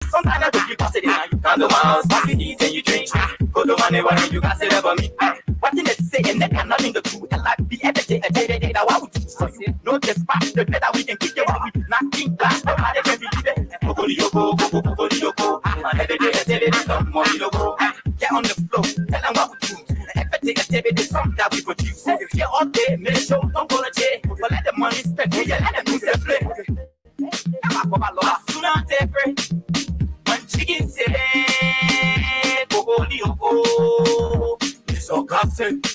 Sometimes I do you pass it in and you can't do mouse. Pass it eat and you drink. Go to money, why you can't say that for me? What did they say? And then nothing to do. And like be everything, a day that I would do. So you know the spot, the better we can kick your we nothing glass. No matter can be there. Yoko, Yoko, and every day I tell you some more logo. Get on the floor, tell them what we do. Everything I tell you the song that we produce. If you're all day, make sure don't go to jail. But let the money spend, let them lose their play. Sooner take break. When chicken say, Coco, Yoko, it's all gossip.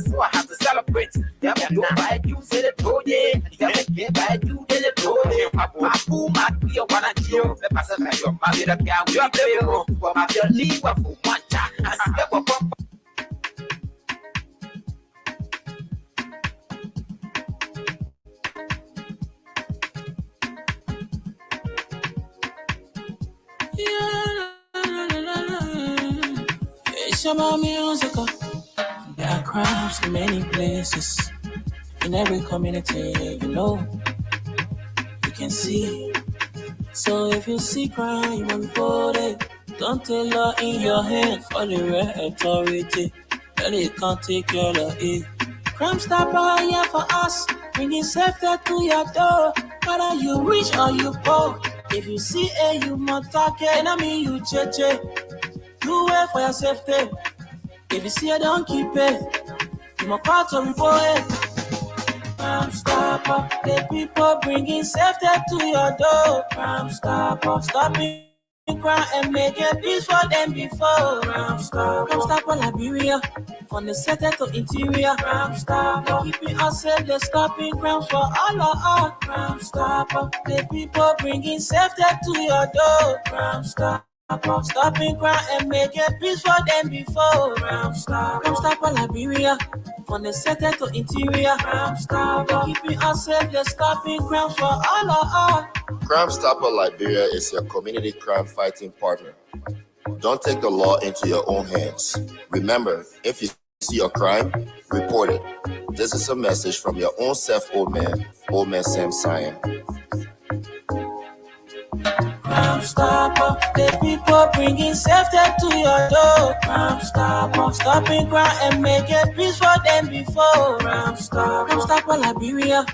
So I have to celebrate. Yeah, you buy you say the toe, yeah. Yeah, buy you the toe, yeah. Papu, my dear, one of you. The person that you're married, the guy, we are playing. But my dear, leave for one time. I step up. It's about music. There are crimes in many places, in every community, you know, you can see. So if you see crime, you want to report it. Don't take law in your hands for the real authority. Then it can't take care of it. Crime Stopper here for us, bringing safety to your door. Whether you rich or you poor, if you see a you must take it. And I mean you cheche, do wait for your safety. If you see a don't keep it, you must call to report it. Crime Stopper, the people bringing safety to your door. Crime Stopper, stopping crime and making peace for them before. Crime Stopper Liberia, from the center to interior. Crime Stopper, keeping us safe, they're stopping crimes for all of us. Crime Stopper, the people bringing safety to your door. Crime Stopper, stopping crime and making peace for them before. Crime Stopper Liberia, from the center to interior. Crime Stopper, keeping us safe, they're stopping crimes for all of us. Crime Stopper Liberia is your community crime fighting partner. Don't take the law into your own hands. Remember, if you see a crime, report it. This is a message from your own self, Old Man Sam Sion. Crime Stopper, the people bringing safety to your door. Crime Stopper, stopping crime and making peace for them before. Crime Stopper Liberia,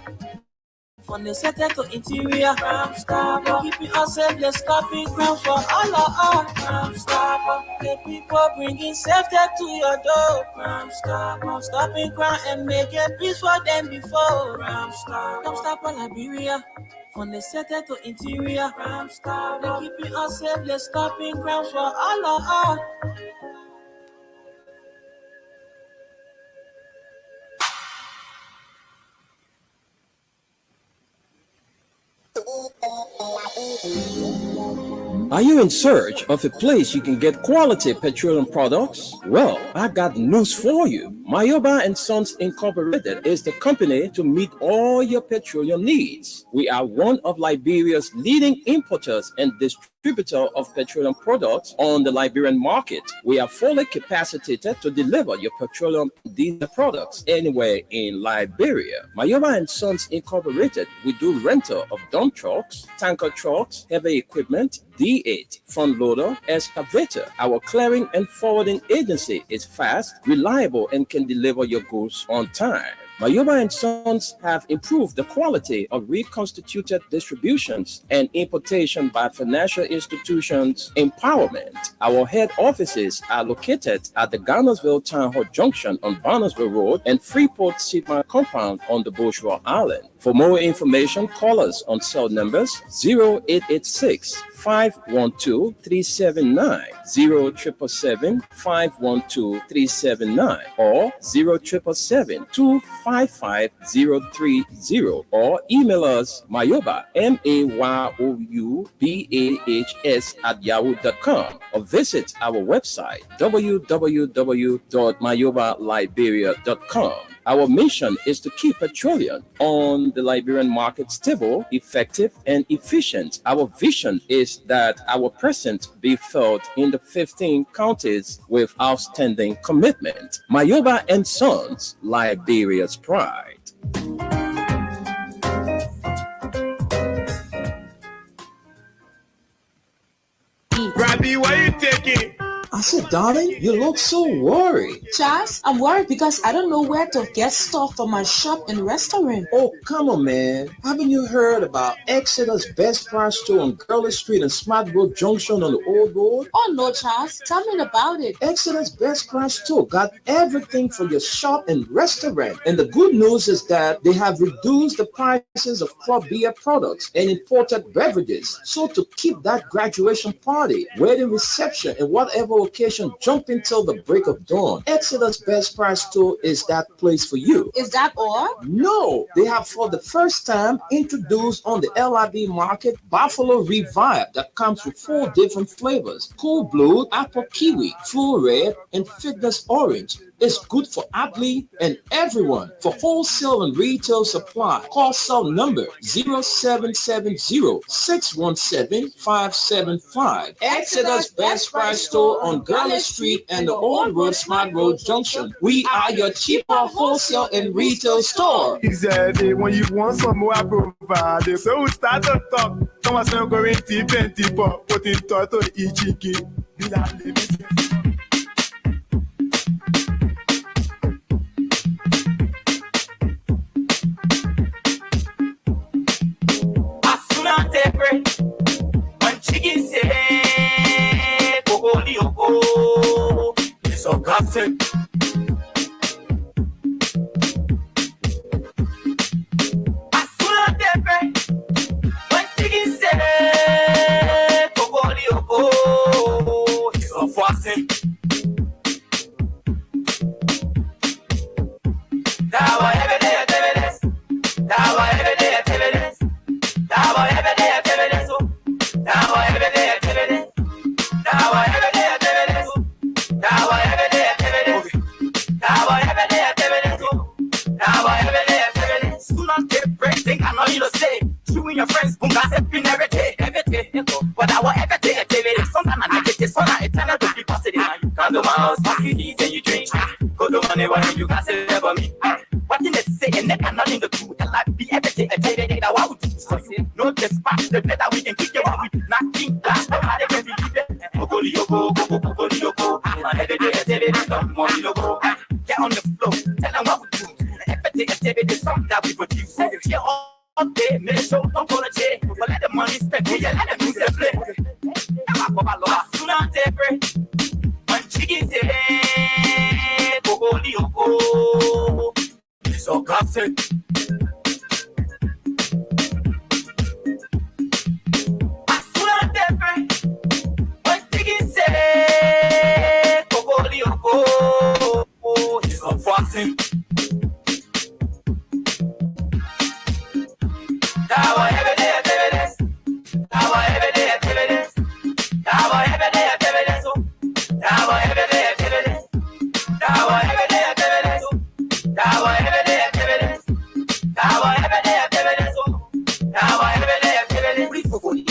from the center to interior. Crime Stopper, keeping us safe, they're stopping crimes for all of us. Crime Stopper, the people bringing safety to your door. Crime Stopper, stopping crime and making peace for them before. Crime Stopper Liberia, from the center to interior. Crime Stopper, keeping us safe, they're stopping crimes for all of us. Are you in search of a place you can get quality petroleum products? Well, I got news for you. Mayoba and Sons Incorporated is the company to meet all your petroleum needs. We are one of Liberia's leading importers and distributor of petroleum products on the Liberian market. We are fully capacitated to deliver your petroleum diesel products anywhere in Liberia. Mayoba and Sons Incorporated, we do rental of dump trucks, tanker trucks, heavy equipment, D8, front loader, excavator. Our clearing and forwarding agency is fast, reliable, and can deliver your goods on time. Mayoba and Sons have improved the quality of reconstituted distributions and importation by financial institutions empowerment. Our head offices are located at the Garnersville Town Hall Junction on Barnesville Road and Freeport Sidman Compound on the Bourgeois Island. For more information, call us on cell numbers 0886 512-379, 0777-512-379, or 0777-255-030, or email us Mayoba, MAYOUBAHS @yahoo.com, or visit our website www.mayobaliberia.com. Our mission is to keep petroleum on the Liberian market stable, effective, and efficient. Our vision is that our presence be felt in the 15 counties with outstanding commitment. Mayoba and Sons, Liberia's pride. Robbie, why you taking? I said, darling, you look so worried. Charles, I'm worried because I don't know where to get stuff for my shop and restaurant. Oh, come on, man. Haven't you heard about Exeter's Best Price Store on Gurley Street and Smart Road Junction on the Old Road? Oh, no, Charles. Tell me about it. Exeter's Best Price Store got everything for your shop and restaurant. And the good news is that they have reduced the prices of club beer products and imported beverages. So to keep that graduation party, wedding reception, and whatever occasion jumping till the break of dawn, Exeter's Best Price Store is that place for you. Is that all? No, they have for the first time introduced on the LIB market Buffalo Revive that comes with 4 different flavors: Cool Blue, Apple Kiwi, Full Red, and Fitness Orange. It's good for athlete and everyone. For wholesale and retail supply, call cell number 0770-617-575. Exeter's Best Price Store on Gurley Street and the Old Road Smart Road Junction. We are your cheaper wholesale and retail store. Exactly. When you want some more, I provide. So we start to talk. Come on, so going to 20 pop, put in toto ichiki. When chicken say, Kogolioko, it's all gossip. As soon as they pray, when chicken say, Kogolioko, it's all fussing. Dawa every day activities. Dawa every day activities. Dawa every day activities. Dawa every day activities. Dawa every day activities. Dawa every day activities. Dawa every day activities. Dawa every day activities. Soon as they break, think I know you to say. You and your friends, boom, gossiping every day, every day. But our every day activities. Sometimes I get this, sometimes it's time to be positive. You come to my house, you eat and you drink. Go to money, why you gossip about me? What did they say? And they cannot in the truth. And like be everything and tell you that what we do. So no despite the better we can kick you out with nothing. That's how they can believe it. Kogolioko, Kogolioko. And every day activities, don't want you to go. Get on the floor, tell them what we do. Everything activity, something that we produce. Get all day, make sure don't go to jail. But let the money spend, let them use their play. As soon as they pray, when chicken say, Kogolioko. So gossip. As soon as they pray, when chicken say, Kogolioko, it's so fussing. Dawa every day activities. Dawa every day activities. Dawa every day activities. Dawa every day activities. Dawa every day activities. Dawa every day activities. Dawa every day activities. Dawa every day activities. We for the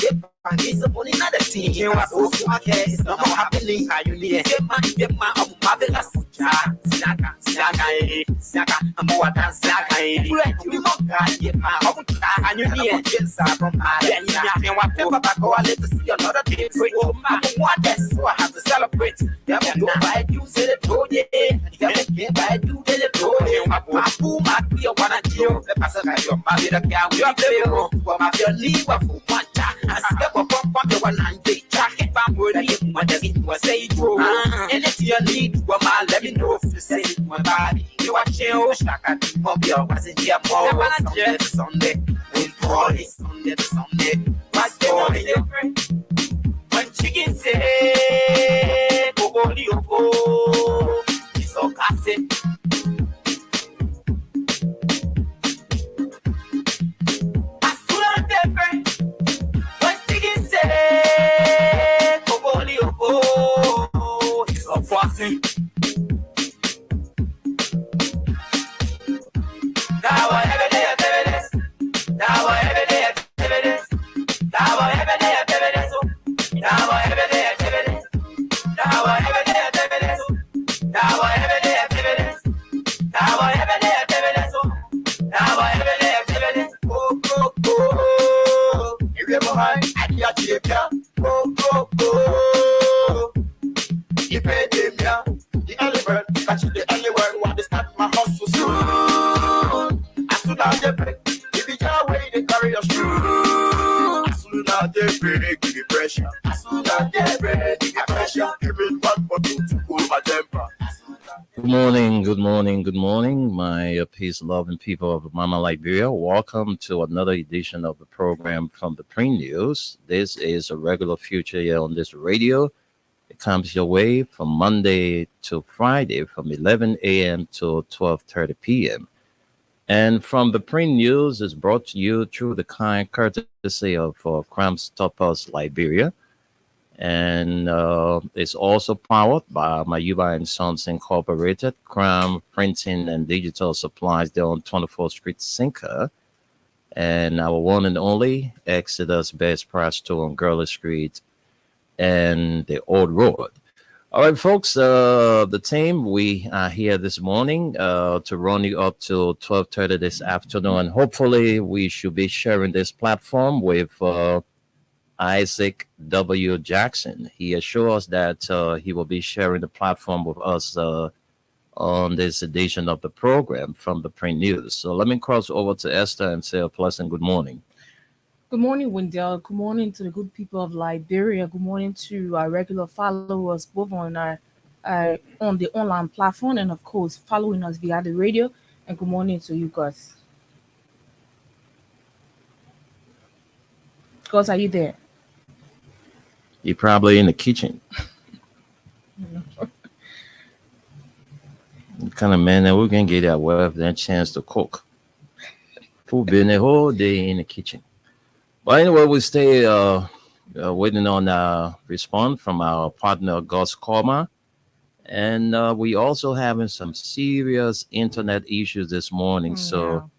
and it's upon another team. You are so okay. No more happening. How you need it? Get my marvelous. Saka, I'm more than Saka. You get my and you need it. From then you have whatever back or let us see another day. Oh, my, what that's so I have to celebrate. Yeah, go by you, say the road, yeah. Yeah, by you, say the road, yeah. Papu mati o wana dio le pasa kayo mabira kya we play kwa mabia liwa fu mata asike kwa kwa wana nje chake pamoja ni mwadezi wa say bro and if you need kwa ma let me know if you say my body you watch you shaka mobile was it here more Sunday we party Sunday my story different when chicken say bogoli oko it's all cassette. Fossing. Dawa every day activities. Dawa every day activities. Dawa every day activities. Dawa every day activities. Dawa every day activities. Dawa every day activities. Dawa every day activities. Dawa every day activities. Oh. Every moment I do a chip ya. Oh. You pay them, yeah. The early bird, catch the early word. Want to start my hustle soon. As soon as they break, if you can't wait, they carry us through. As soon as they break, give me pressure. As soon as they break, give me pressure. Everyone but you to cool my temper. Good morning, my peace-loving people of Mama Liberia. Welcome to another edition of the program from the Pre-News. This is a regular feature here on this radio. It comes your way from Monday to Friday from 11 a.m. to 12:30 p.m. And from the Pre-News is brought to you through the kind courtesy of Crime Stoppers Liberia. And it's also powered by Mayuba and Sons Incorporated, Crime Printing and Digital Supplies there on 24th Street, Sinker. And our one and only Exodus Best Price Store on Gurley Street and the Old Road. All right, folks, the team, we are here this morning to run you up to 12:30 this afternoon. Hopefully, we should be sharing this platform with Isaac W. Jackson. He assures that he will be sharing the platform with us on this edition of the program from the Print News. So let me cross over to Esther and say a pleasant good morning. Good morning, Wendell. Good morning to the good people of Liberia. Good morning to our regular followers, both on our on the online platform and, of course, following us via the radio. And good morning to you guys. Guys, are you there? You're probably in the kitchen. Kind of man that we're gonna get that wife that chance to cook. Food been the whole day in the kitchen. But anyway, we stay waiting on a response from our partner Gus Korma. And we also having some serious internet issues this morning. So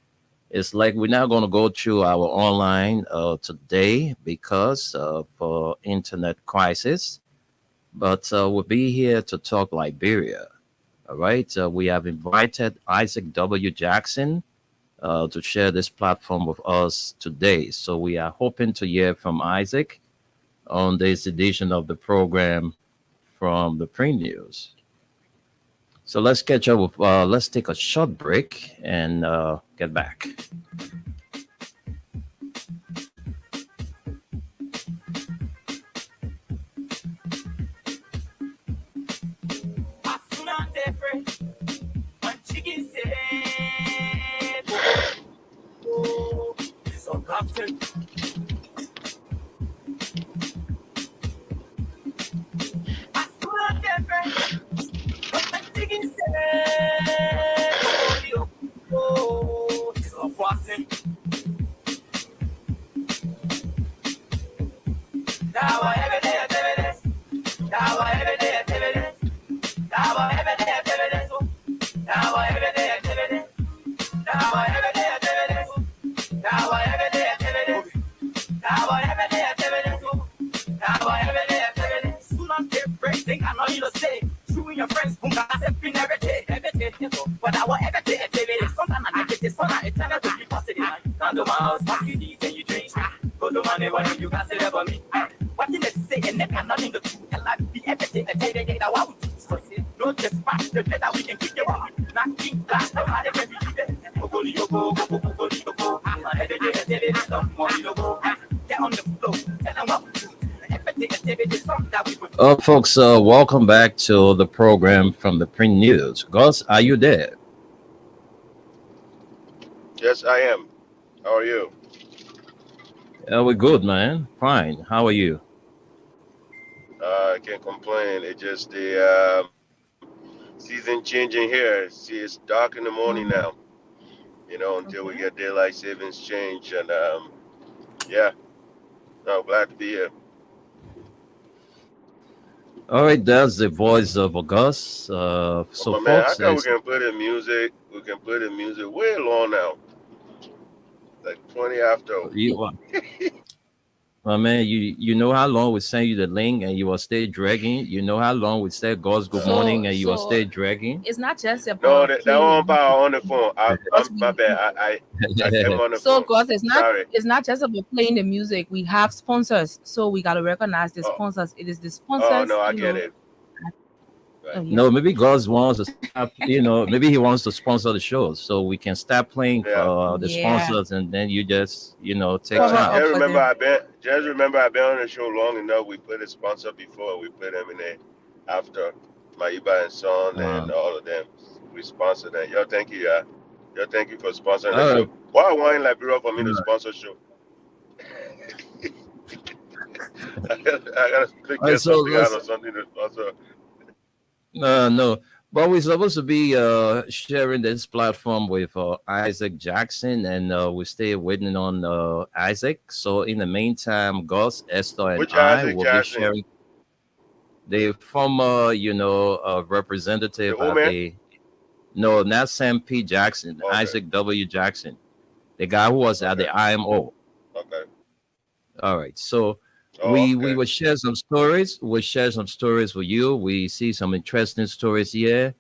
it's like we're not going to go through our online today because of internet crisis. But we'll be here to talk Liberia. All right. We have invited Isaac W. Jackson to share this platform with us today. So we are hoping to hear from Isaac on this edition of the program from the Pre-News. So let's catch up with, let's take a short break and get back. No, just back the that we can keep you on. Not keep that. you go, get on the floor, tell them what we do. Folks, welcome back to the program from the Print News. Gus, are you there? Yes, I am. How are you? We're good, man. Fine. How are you? I can't complain. It's just the season changing here. See, it's dark in the morning now. Until we get daylight savings change, and yeah, no, glad to be here. All right, that's the voice of August. So, my man, I folks, thought we can play the music. We can play the music way long now, like 20 after. My man, you know how long we send you the link and you will stay dragging. You know how long we say God's good morning and you will stay dragging. It's not just No, about that playing one the power on the phone. My bad. I am on the So, phone. God, it's Sorry. not just about playing the music. We have sponsors, so we gotta recognize the sponsors. It is the sponsors. Oh no, I get it. No, maybe God wants to stop, maybe he wants to sponsor the show so we can start playing for the sponsors, and then you just, take time. Just remember I've been on the show long enough. We put a sponsor before. We put them in there after Maiba and Son and all of them. We sponsor them. Yo, thank you, yeah. Yo, thank you for sponsoring the show. Why want Liberia for me to sponsor show? I gotta figure something out or something to sponsor. No, but we're supposed to be sharing this platform with Isaac Jackson, and we stay waiting on Isaac. So in the meantime, Gus, Esther, and I will be sharing the former, representative at the. No, not Sam P. Jackson, Isaac W. Jackson, the guy who was at the IMO. Okay. All right, so. We will share some stories. We'll share some stories with you. We see some interesting stories here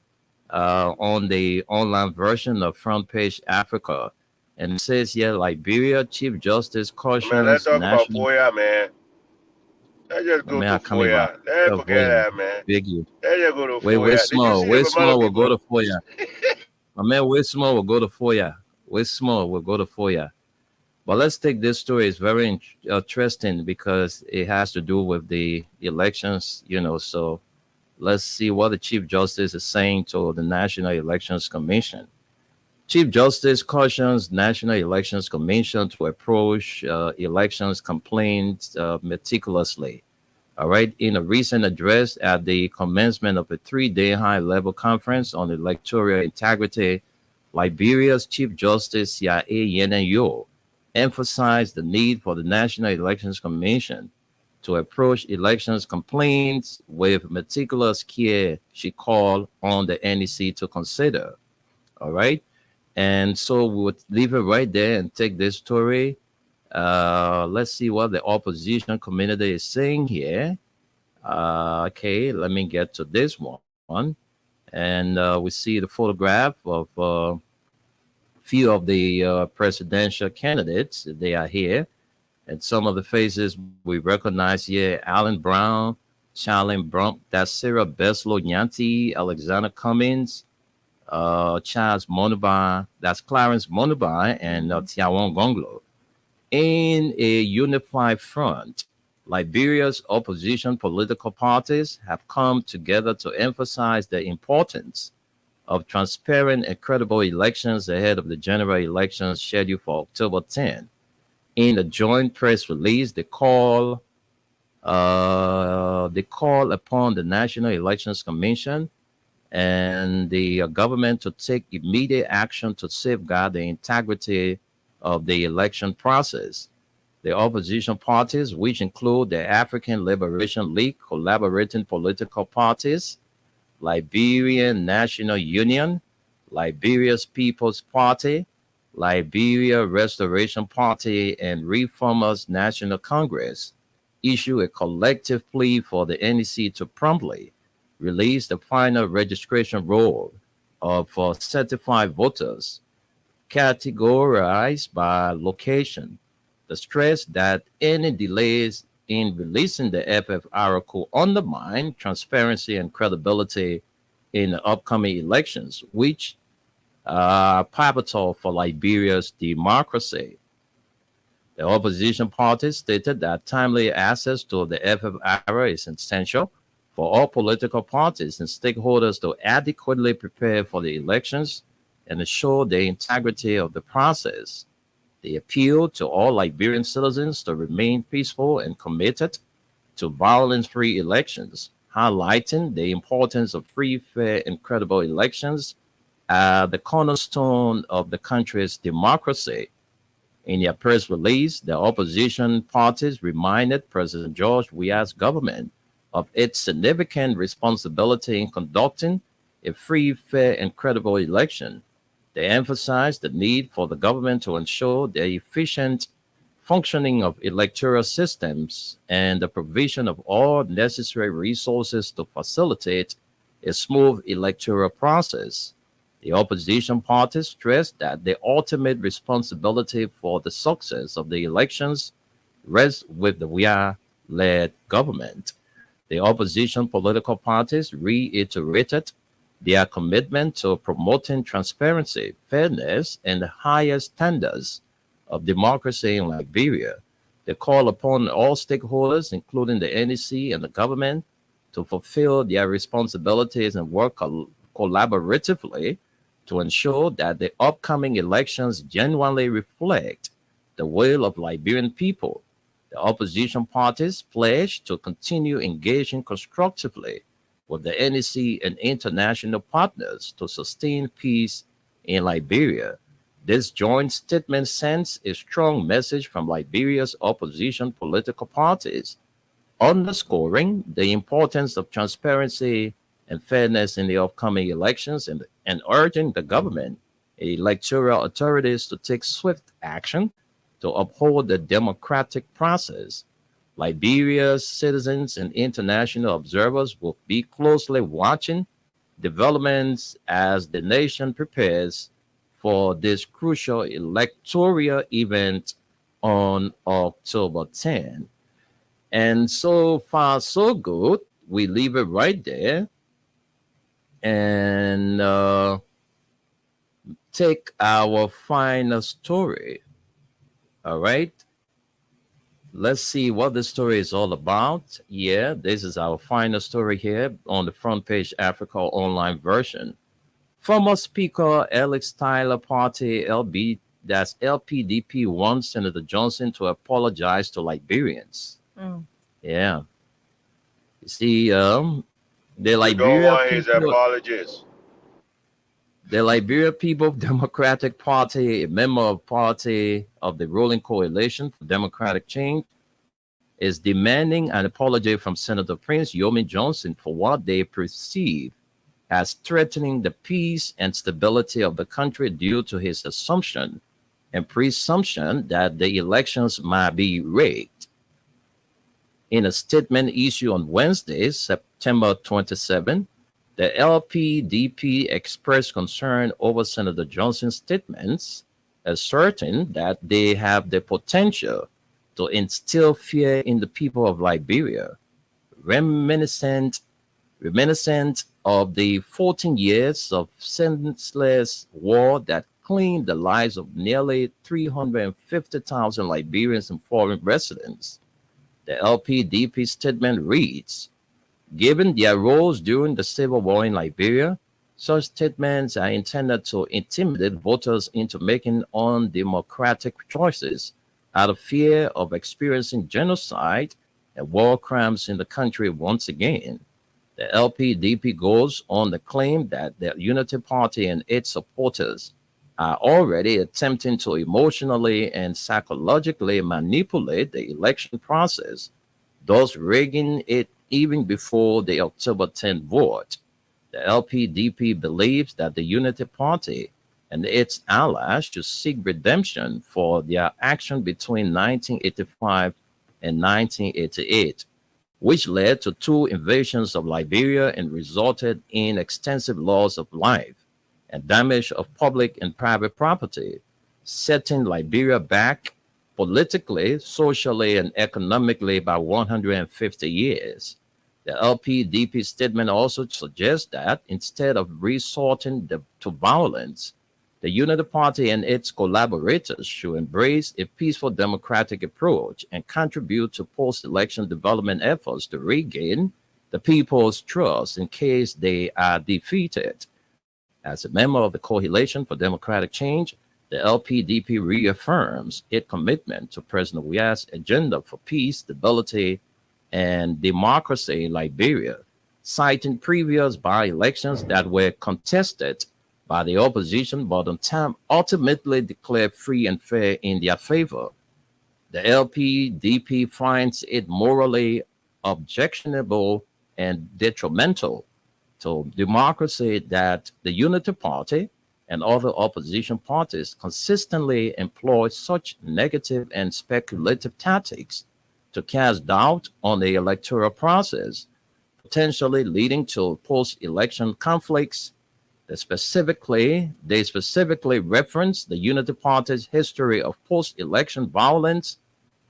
on the online version of Front Page Africa. And it says here, Liberia Chief Justice cautions. Man, let's talk about FOIA, man. Let's just go to FOIA. Let's forget that, man. Big you. Let's just go to FOIA. Wait small. Wait small, we'll go to FOIA. My man, wait small, we'll go to FOIA. Wait small, we'll go to FOIA. But let's take this story. It's very interesting because it has to do with the elections, so let's see what the Chief Justice is saying to the National Elections Commission. Chief Justice cautions National Elections Commission to approach elections complaints meticulously. All right. In a recent address at the commencement of a 3-day high-level conference on electoral integrity, Liberia's Chief Justice Yae Yeneyo emphasized the need for the National Elections Commission to approach elections complaints with meticulous care, she called on the NEC to consider. All right. And so we would leave it right there and take this story. Let's see what the opposition community is saying here. Okay, let me get to this one. And we see the photograph of few of the presidential candidates. They are here, and some of the faces we recognize here: Alan Brown, Charlene Brump, that's Sarah Beslow Nyanti, Alexander Cummings, Charles Monubai, that's Clarence Monubai, and Tiawan Gonglo. In a unified front, Liberia's opposition political parties have come together to emphasize the importance of transparent and credible elections ahead of the general elections scheduled for October 10. In a joint press release, they call upon the National Elections Commission and the government to take immediate action to safeguard the integrity of the election process. The opposition parties, which include the African Liberation League, collaborating political parties, Liberian National Union, Liberia's People's Party, Liberia Restoration Party, and Reformers National Congress, issue a collective plea for the NEC to promptly release the final registration roll of certified voters categorized by location. The stress that any delays in releasing the FFR could undermine transparency and credibility in the upcoming elections, which pivotal for Liberia's democracy. The opposition parties stated that timely access to the FFR is essential for all political parties and stakeholders to adequately prepare for the elections and ensure the integrity of the process. They appealed to all Liberian citizens to remain peaceful and committed to violence-free elections, highlighting the importance of free, fair, and credible elections as the cornerstone of the country's democracy. In their press release, the opposition parties reminded President George Weah's government of its significant responsibility in conducting a free, fair, and credible election. They emphasized the need for the government to ensure the efficient functioning of electoral systems and the provision of all necessary resources to facilitate a smooth electoral process. The opposition parties stressed that the ultimate responsibility for the success of the elections rests with the Weah-led government. The opposition political parties reiterated their commitment to promoting transparency, fairness, and the highest standards of democracy in Liberia. They call upon all stakeholders, including the NEC and the government, to fulfill their responsibilities and work collaboratively to ensure that the upcoming elections genuinely reflect the will of Liberian people. The opposition parties pledge to continue engaging constructively with the NEC and international partners to sustain peace in Liberia. This joint statement sends a strong message from Liberia's opposition political parties, underscoring the importance of transparency and fairness in the upcoming elections and urging the government and electoral authorities to take swift action to uphold the democratic process. Liberia's citizens and international observers will be closely watching developments as the nation prepares for this crucial electoral event on October 10. And so far, so good. We leave it right there and take our final story. All right. Let's see what the story is all about. Yeah, this is our final story here on the front page Africa online version. Former Speaker Alex Tyler Party that's LPDP wants Senator Johnson to apologize to Liberians. Yeah. You see, the Liberia his apologies. The Liberia People Democratic Party, a member of party of the ruling coalition for democratic change, is demanding an apology from Senator Prince Yomi Johnson for what they perceive as threatening the peace and stability of the country due to his assumption and presumption that the elections might be rigged. In a statement issued on Wednesday, September 27, the LPDP expressed concern over Senator Johnson's statements, asserting that they have the potential to instill fear in the people of Liberia, reminiscent of the 14 years of senseless war that claimed the lives of nearly 350,000 Liberians and foreign residents. The LPDP statement reads, given their roles during the civil war in Liberia, such statements are intended to intimidate voters into making undemocratic choices out of fear of experiencing genocide and war crimes in the country once again. The LPDP goes on to claim that the Unity Party and its supporters are already attempting to emotionally and psychologically manipulate the election process, thus rigging it even before the October 10th vote. The LPDP believes that the Unity Party and its allies should seek redemption for their action between 1985 and 1988, which led to 2 invasions of Liberia and resulted in extensive loss of life and damage of public and private property, setting Liberia back politically, socially, and economically by 150 years. The LPDP statement also suggests that instead of resorting to violence, The Unity Party and its collaborators should embrace a peaceful democratic approach and contribute to post-election development efforts to regain the people's trust in case they are defeated. As a member of the Coalition for Democratic Change, the LPDP reaffirms its commitment to President Weah's agenda for peace, stability, and democracy in Liberia, citing previous by-elections that were contested by the opposition but ultimately declared free and fair in their favor. The LPDP finds it morally objectionable and detrimental to democracy that the Unity Party and other opposition parties consistently employ such negative and speculative tactics to cast doubt on the electoral process, potentially leading to post-election conflicts. They specifically reference the Unity Party's history of post-election violence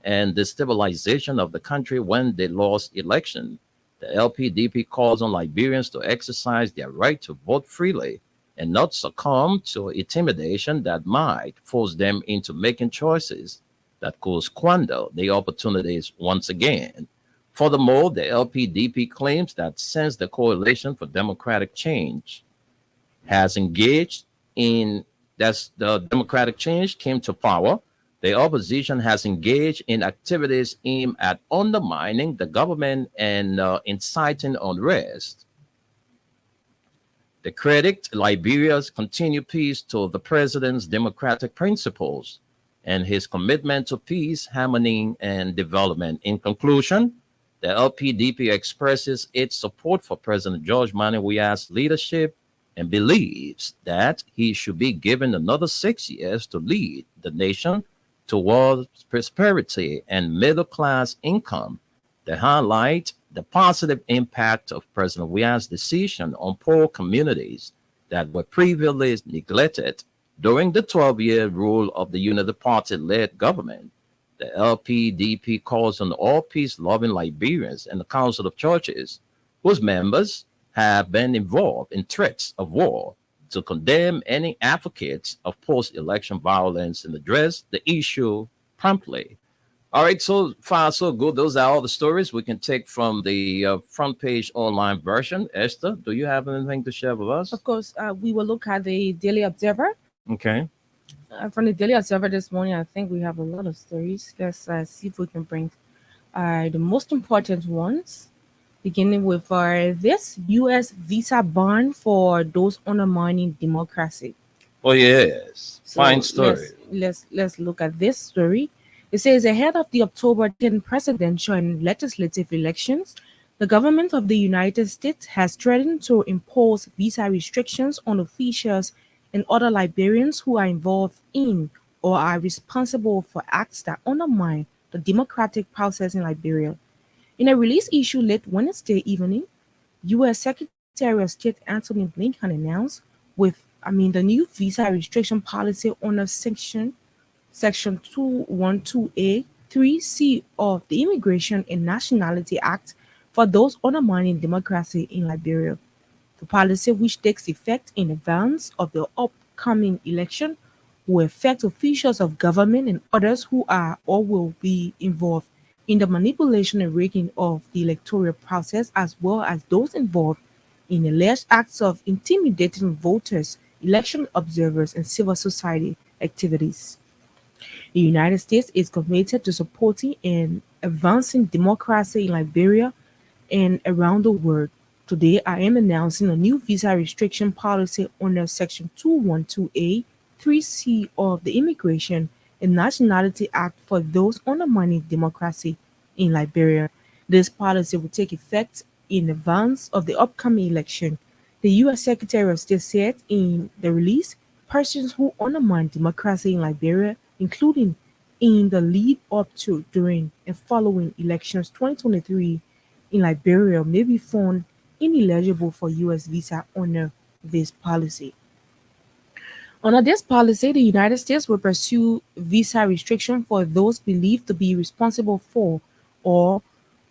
and destabilization of the country when they lost election. The LPDP calls on Liberians to exercise their right to vote freely and not succumb to intimidation that might force them into making choices that could squander the opportunities once again. Furthermore, the LPDP claims that since the Coalition for Democratic Change has engaged in, that's the Democratic Change came to power, the opposition has engaged in activities aimed at undermining the government and inciting unrest. They credit Liberia's continued peace to the president's democratic principles and his commitment to peace, harmony, and development. In conclusion, the LPDP expresses its support for President George Manneh Weah's leadership and believes that he should be given another 6 years to lead the nation towards prosperity and middle-class income. They highlight the positive impact of President Weah's decision on poor communities that were previously neglected during the 12-year rule of the Unity Party-led government. The LPDP calls on all peace-loving Liberians and the Council of Churches, whose members have been involved in threats of war, to condemn any advocates of post-election violence and address the issue promptly. All right, so far so good. Those are all the stories we can take from the front page online version. Esther, do you have anything to share with us? Of course, we will look at the Daily Observer. Okay. From the Daily Observer this morning, I think we have a lot of stories. Let's see if we can bring the most important ones, beginning with this U.S. visa ban for those undermining democracy. Oh, yes. So Fine story. Let's look at this story. It says, ahead of the October 10 presidential and legislative elections, the government of the United States has threatened to impose visa restrictions on officials and other Liberians who are involved in or are responsible for acts that undermine the democratic process in Liberia. In a release issued late Wednesday evening, U.S. Secretary of State Antony Blinken announced the new visa restriction policy under Section 212A 3C of the Immigration and Nationality Act for those undermining democracy in Liberia. The policy, which takes effect in advance of the upcoming election, will affect officials of government and others who are or will be involved in the manipulation and rigging of the electoral process, as well as those involved in alleged acts of intimidating voters, election observers, and civil society activities. The United States is committed to supporting and advancing democracy in Liberia and around the world. Today, I am announcing a new visa restriction policy under Section 212A 3C of the Immigration and Nationality Act for those undermining democracy in Liberia. This policy will take effect in advance of the upcoming election. The U.S. Secretary of State said in the release, persons who undermine democracy in Liberia, including in the lead up to, during, and following elections 2023 in Liberia, may be found ineligible for U.S. visa under this policy. Under this policy, the United States will pursue visa restriction for those believed to be responsible for or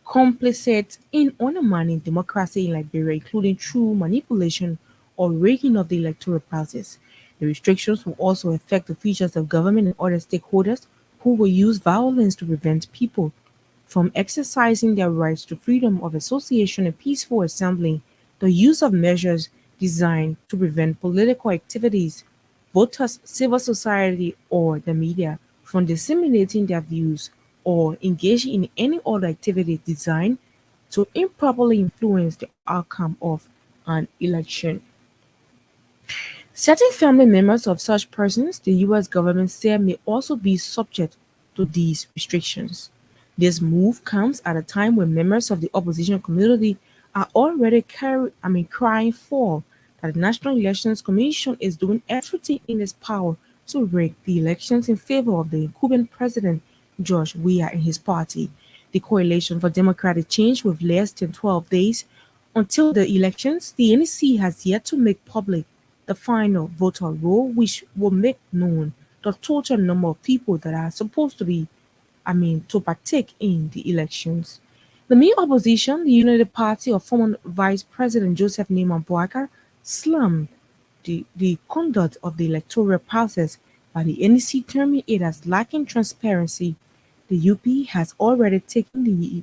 complicit in undermining democracy in Liberia, including through manipulation or rigging of the electoral process. The restrictions will also affect officials of government and other stakeholders who will use violence to prevent people from exercising their rights to freedom of association and peaceful assembly. The use of measures designed to prevent political activities, voters, civil society, or the media from disseminating their views or engaging in any other activity designed to improperly influence the outcome of an election. Certain family members of such persons, the US government said, may also be subject to these restrictions. This move comes at a time when members of the opposition community are already crying for that the National Elections Commission is doing everything in its power to rig the elections in favor of the incumbent president George Weah and his party. The Coalition for Democratic Change, with less than 12 days until the elections, the NEC has yet to make public the final voter roll, which will make known the total number of people that are supposed to be, to partake in the elections. The main opposition, the United Party of former Vice President Joseph Neyman Boakai, slammed the conduct of the electoral process by the NEC, terming it as lacking transparency. The UP has already taken the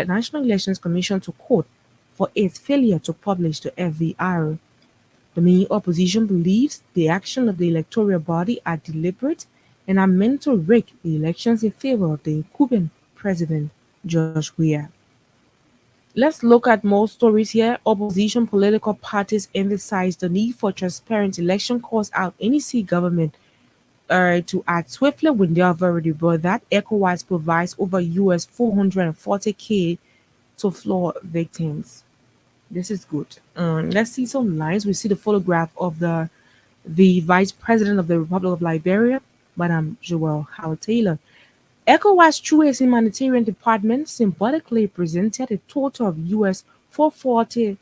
National Elections Commission to court for its failure to publish the FVR. The main opposition believes the action of the electoral body are deliberate and are meant to rig the elections in favor of the incumbent president, George Weah. Let's look at more stories here. Opposition political parties emphasize the need for transparent election, calls out NEC government to act swiftly when they have already brought that. ECOWAS provides over US 440K to flood victims. This is good. Let's see some lines. We see the photograph of the Vice President of the Republic of Liberia, Madam Joelle Howard Taylor. ECOWAS, through its humanitarian department, symbolically presented a total of US 440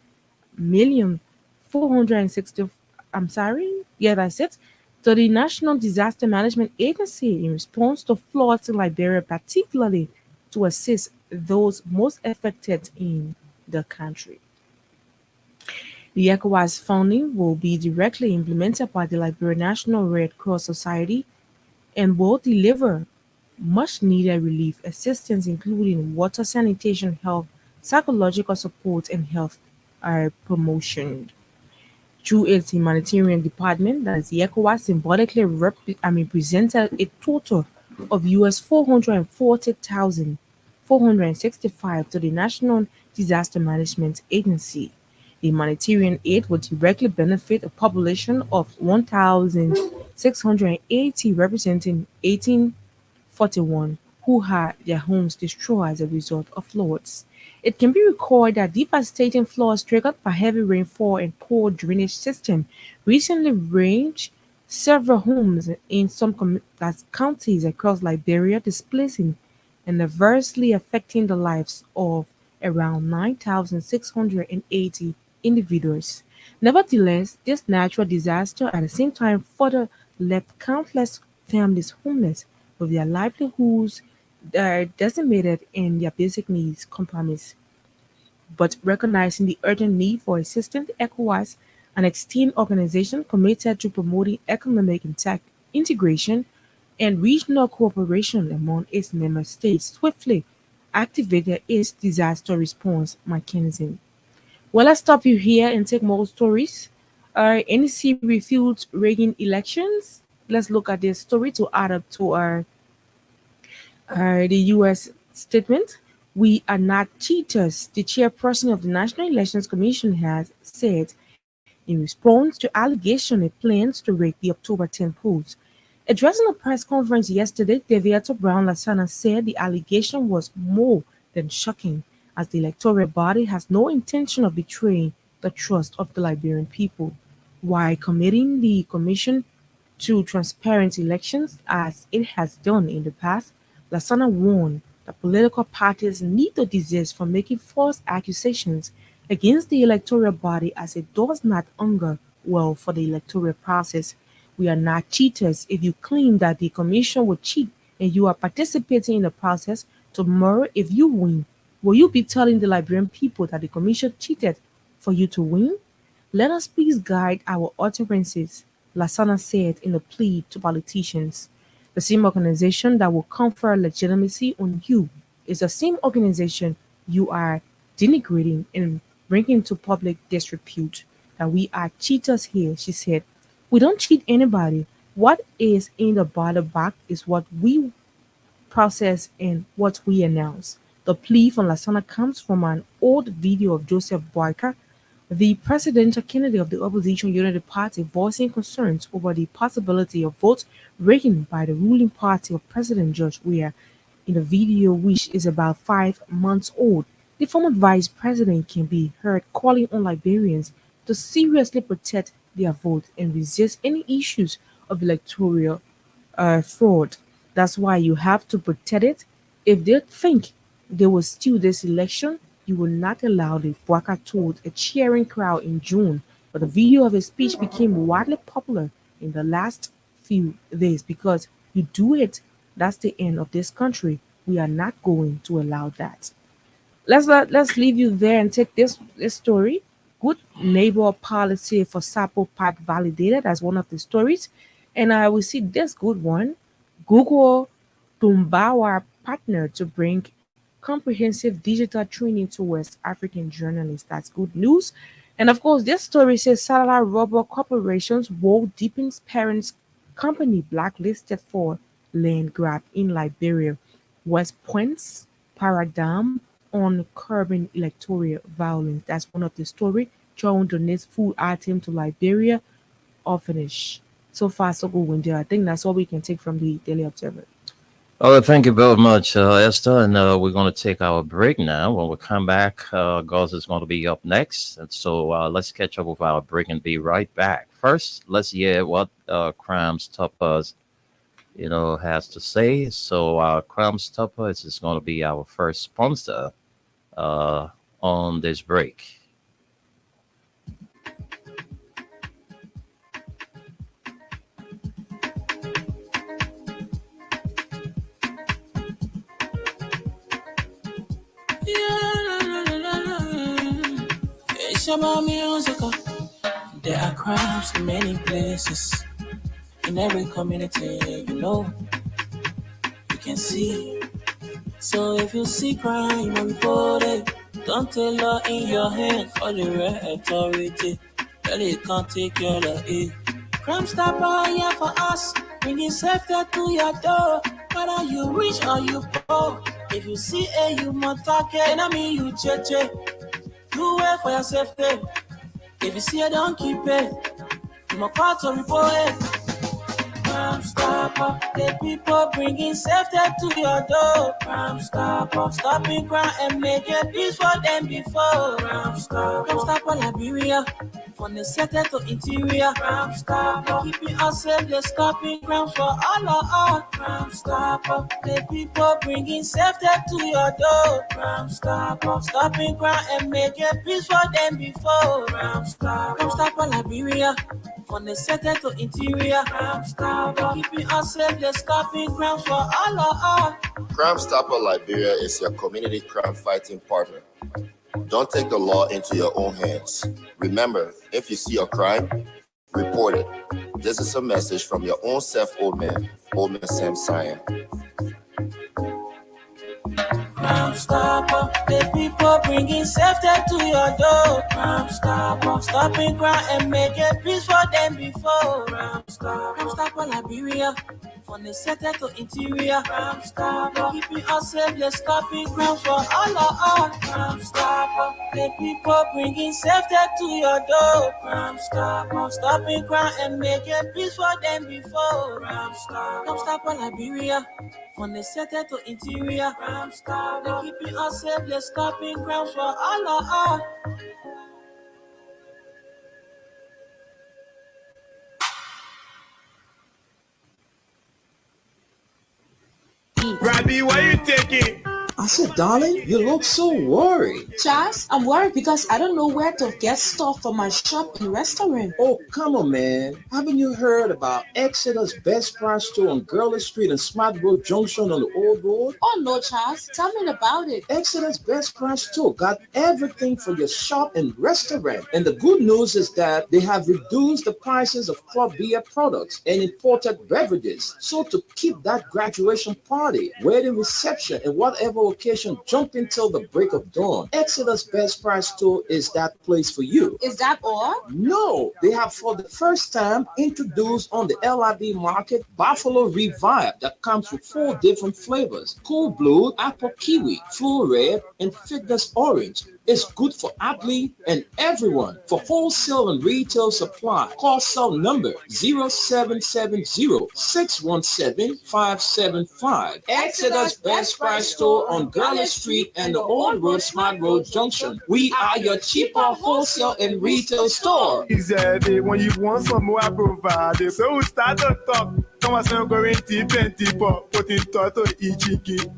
million 460. I'm sorry, yeah, that's it. To the National Disaster Management Agency in response to floods in Liberia, particularly to assist those most affected in the country. The ECOWAS funding will be directly implemented by the Liberia National Red Cross Society and will deliver much needed relief assistance, including water, sanitation, health, psychological support, and health promotion. Through its humanitarian department, that is the ECOWAS, symbolically presented a total of US 440,465 to the National Disaster Management Agency. The humanitarian aid would directly benefit a population of 1,680, representing 1841 who had their homes destroyed as a result of floods. It can be recalled that devastating floods triggered by heavy rainfall and poor drainage system recently ravaged several homes in some counties across Liberia, displacing and adversely affecting the lives of around 9,680 individuals. Nevertheless, this natural disaster at the same time further left countless families homeless, with their livelihoods decimated and their basic needs compromised. But recognizing the urgent need for assistance, ECOWAS, an external organization committed to promoting economic and tech integration and regional cooperation among its member states, swiftly activated its disaster response mechanism. Well, let's stop you here and take more stories. NEC refutes rigging elections. Let's look at this story to add up to the U.S. statement. We are not cheaters, the chairperson of the National Elections Commission has said in response to allegation it plans to rig the October 10 polls. Addressing a press conference yesterday, Deviato Brown Lasana said the allegation was more than shocking, as the electoral body has no intention of betraying the trust of the Liberian people. While committing the commission to transparent elections, as it has done in the past, Lasana warned that political parties need to desist from making false accusations against the electoral body, as it does not augur well for the electoral process. We are not cheaters. If you claim that the commission will cheat and you are participating in the process, tomorrow if you win, will you be telling the Liberian people that the commission cheated for you to win? Let us please guide our utterances Lasana said in a plea to politicians. The same organization that will confer legitimacy on you is the same organization you are denigrating and bringing to public disrepute. That we are cheaters here, she said. We don't cheat anybody. What is in the ballot box is what we process and what we announce. The plea from Lasana comes from an old video of Joseph Boyka, the presidential candidate of the opposition Unity Party, voicing concerns over the possibility of votes rigging by the ruling party of President George Weah. In the video, which is about 5 months old, the former vice president can be heard calling on Liberians to seriously protect their vote and resist any issues of electoral fraud. That's why you have to protect it. If they think they will steal this election, you will not allow it, Bwaka told a cheering crowd in June. But the video of his speech became widely popular in the last few days because you do it, that's the end of this country. We are not going to allow that. Let's leave you there and take this story. Good neighbor policy for Sapo Park validated as one of the stories. And I will see this good one. Google Tumbawa partner to bring comprehensive digital training to West African journalists. That's good news. And of course, this story says Satellite Rubber Corporation's woe deepens parents' company blacklisted for land grab in Liberia. West Point's paradigm on curbing electoral violence. That's one of the story. John donates food item to Liberia orphanage. So far, so good, Wendy. I think that's all we can take from the Daily Observer. Oh, thank you very much, Esther. And we're going to take our break now. When we come back, Gauze is going to be up next. And so let's catch up with our break and be right back. First, let's hear what Crime Stoppers, has to say. So Crime Stoppers is going to be our first sponsor on this break. It's about musical. There are crimes in many places. In every community, you can see. So if you see crime, report it. Don't take law in your hand for the right authority. Really can't take care of it. Crime Stopper here for us, bringing safety to your door. Whether you rich or you poor, if you see a human talking, enemy you cheche. Do it for your safety. If you see it, don't keep it. You must call to report it. Crime Stopper, the people bringing safety to your door. Crime Stopper, stopping crime and making peace for them before. Crime Stopper Liberia, from the center to interior. Crime Stopper, keeping us safe, they're stopping crimes for all of us. Crime Stopper, the people bringing safety to your door. Crime Stopper, stopping crime and making peace for them before. Crime Stopper Liberia, from the center to interior. Crime Stopper, keeping us safe, they're stopping crimes for all of us. Crime Stopper Liberia is your community crime fighting partner. Don't take the law into your own hands. Remember, if you see a crime, report it. This is a message from your own self, Old Man Sam Sion. Crime Stopper, the people bringing safety to your door. Crime Stopper, stopping crime and making peace for them before. Crime Stopper Liberia, from the center to interior. Crime Stopper, keeping us safe, they're stopping crimes for all of us. Crime Stopper, the people bringing safety to your door. Crime Stopper, stopping crime and making peace for them before. Crime Stopper Liberia, from the center to interior. Crime Stopper, keeping us safe, they're stopping crimes for all of us. Robbie, why you taking? I said, darling, you look so worried. Charles, I'm worried because I don't know where to get stuff for my shop and restaurant. Oh, come on, man. Haven't you heard about Exeter's Best Price Store on Gurley Street and Smart Road Junction on the Old Road? Oh no, Charles, tell me about it. Exeter's Best Price Store got everything for your shop and restaurant. And the good news is that they have reduced the prices of club beer products and imported beverages. So to keep that graduation party, wedding reception, and whatever occasion jumping till the break of dawn, Exeter's Best Price Store is that place for you. Is that all? No, they have for the first time introduced on the LIB market Buffalo Revive that comes with 4 different flavors: Cool Blue, Apple Kiwi, Full Red, and Fitness Orange. It's good for athlete and everyone. For wholesale and retail supply, call cell number 0770-617-575. Exeter's Best Price Store on Gurley Street and the Old Road Smart Road Junction. We are your cheaper wholesale and retail store. Easy, when you want some more, I provide. So we start to talk. Come on, so go into 20 pop, put in toto ichiki.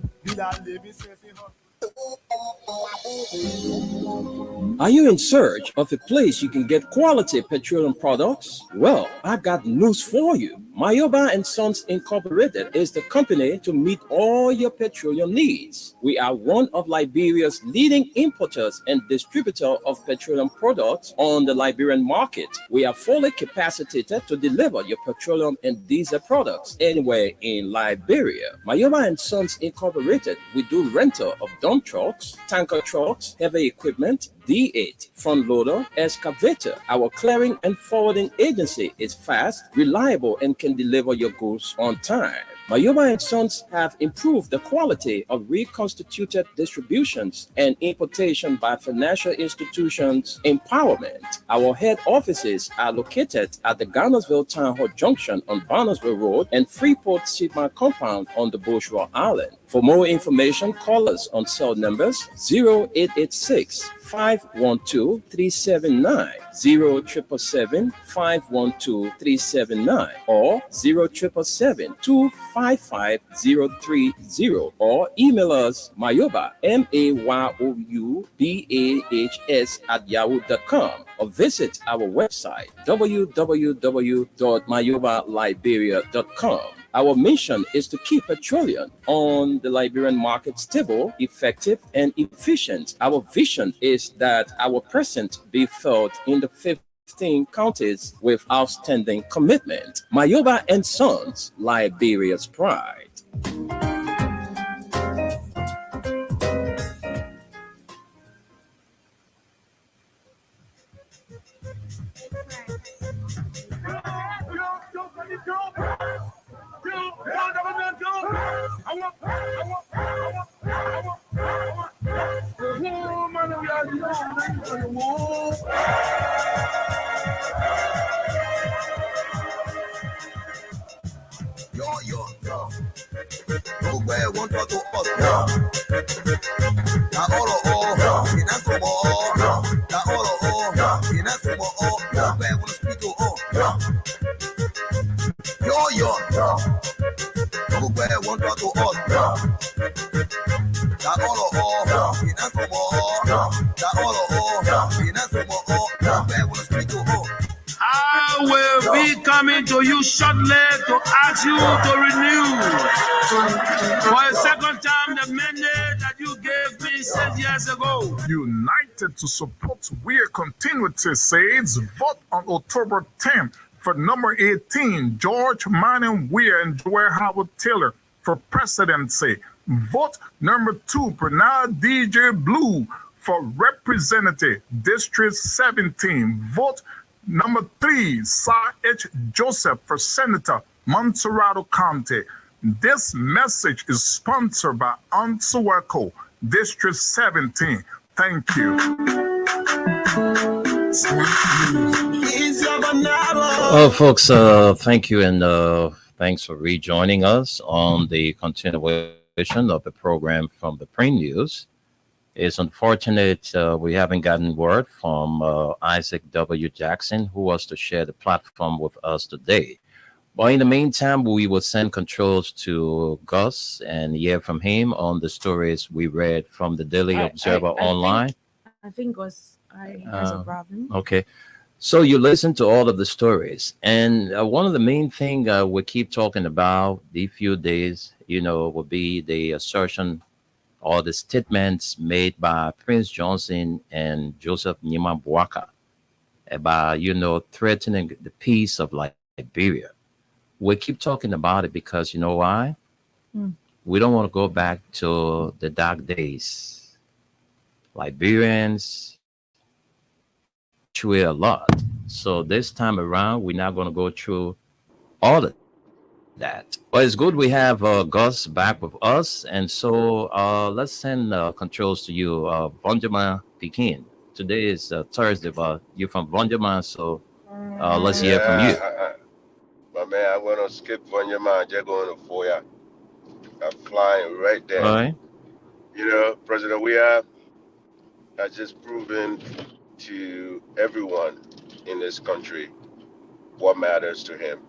Are you in search of a place you can get quality petroleum products? Well, I got news for you. Mayoba and Sons Incorporated is the company to meet all your petroleum needs. We are one of Liberia's leading importers and distributor of petroleum products on the Liberian market. We are fully capacitated to deliver your petroleum and diesel products anywhere in Liberia. Mayoba and Sons Incorporated, we do rental of dump trucks, tanker trucks, heavy equipment, D8, front loader, excavator. Our clearing and forwarding agency is fast, reliable, and can deliver your goods on time. Mayoba and Sons have improved the quality of reconstituted distributions and importation by financial institutions empowerment. Our head offices are located at the Garnersville Town Hall Junction on Barnesville Road and Freeport Sigma Compound on the Bushwa Island. For more information, call us on cell numbers 0886 512 379, 0777 512 379, or 0777 255 030, or email us Mayoba, MAYOUBAHS @yahoo.com, or visit our website www.mayobaliberia.com. Our mission is to keep petroleum on the Liberian market stable, effective, and efficient. Our vision is that our presence be felt in the 15 counties with outstanding commitment. Mayoba and Sons, Liberia's pride. I will be coming to you shortly to ask you to renew for a second time the mandate that you gave me 6 years ago. United to support Weir continuity says vote on October 10th for number 18, George Manning Weir and Joel Howard Taylor for presidency. Vote number 2, Bernard DJ Blue for representative, District 17. Vote number 3, Sir H. Joseph for Senator, Montserrado County. This message is sponsored by Ansuwako, District 17. Thank you. Well, folks, thank you, and thanks for rejoining us on the continuation of the program from the Print News. It's unfortunate we haven't gotten word from Isaac W. Jackson, who was to share the platform with us today. But in the meantime, we will send controls to Gus and hear from him on the stories we read from the Daily Observer online. I think was I has a problem. Okay. So you listen to all of the stories, and one of the main thing we keep talking about the few days, will be the assertion or the statements made by Prince Johnson and Joseph Nyima Bwaka about, threatening the peace of Liberia. We keep talking about it because you know why? We don't want to go back to the dark days. Liberians through a lot. So this time around, we're not going to go through all of that. But it's good we have Gus back with us. And so let's send controls to you, Vonjama Pekin. Today is Thursday, but you're from Vonjama, so let's hear from you. My man, I'm going to skip Vonjama and just going to Foya. I'm flying right there. All right. President Weah has just proven to everyone in this country what matters to him.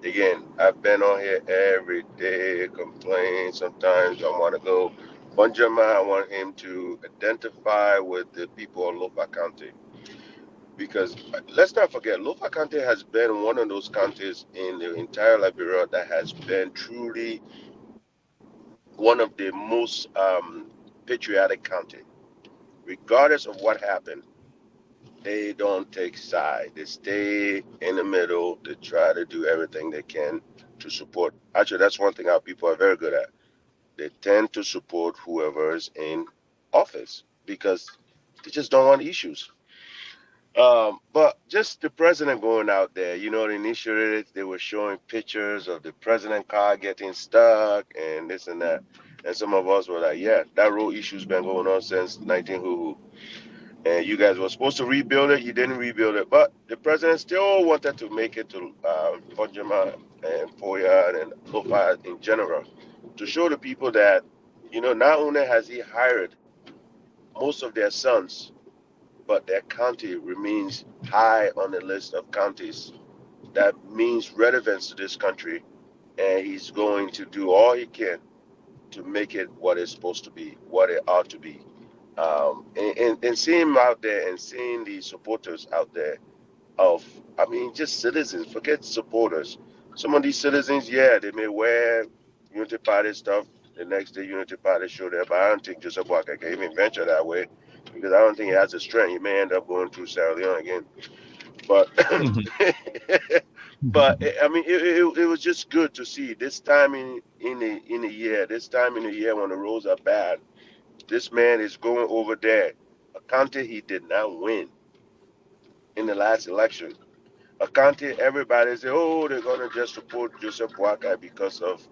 Again, I've been on here every day, complain. Sometimes I want to go. Bunjama, I want him to identify with the people of Lofa County. Because let's not forget, Lofa County has been one of those counties in the entire Liberia that has been truly one of the most patriotic county. Regardless of what happened, they don't take side. They stay in the middle. They try to do everything they can to support. Actually, that's one thing our people are very good at. They tend to support whoever is in office because they just don't want issues. But just the president going out there, initially they were showing pictures of the president car getting stuck and this and that. And some of us were like, yeah, that road issue's been going on since 1900. And you guys were supposed to rebuild it. You didn't rebuild it. But the president still wanted to make it to Vonjama and Foya and Lofa in general to show the people that, not only has he hired most of their sons, but their county remains high on the list of counties that means relevance to this country. And he's going to do all he can to make it what it's supposed to be, what it ought to be. And seeing him out there and seeing the supporters out there just citizens, forget supporters. Some of these citizens, yeah, they may wear Unity Party stuff. The next day, Unity Party show there, but I don't think Joseph Walker can even venture that way because I don't think he has the strength. He may end up going through Sierra Leone again. But, it was just good to see this time in the year, when the roads are bad. This man is going over there, a county he did not win in the last election. A county everybody say, oh, they're going to just support Joseph Boakai because of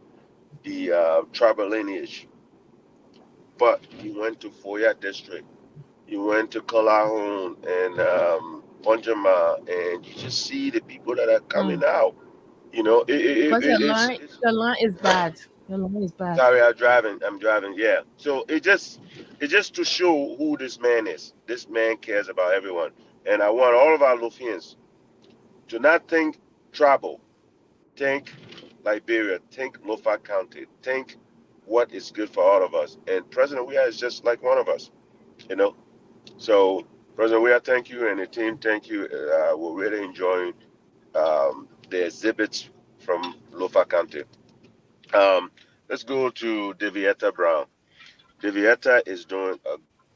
the tribal lineage. But he went to Foya District. He went to Kalahun and Vonjama, and you just see the people that are coming out. But the line is bad. Your line is bad. Sorry, I'm driving. Yeah. So it's just to show who this man is. This man cares about everyone. And I want all of our Lufians to not think tribal. Think Liberia. Think Lofa County. Think what is good for all of us. And President Weah is just like one of us. So President Weah, thank you, and the team, thank you. We're really enjoying the exhibits from Lofa County. Let's go to Devietta Brown. Devietta is doing,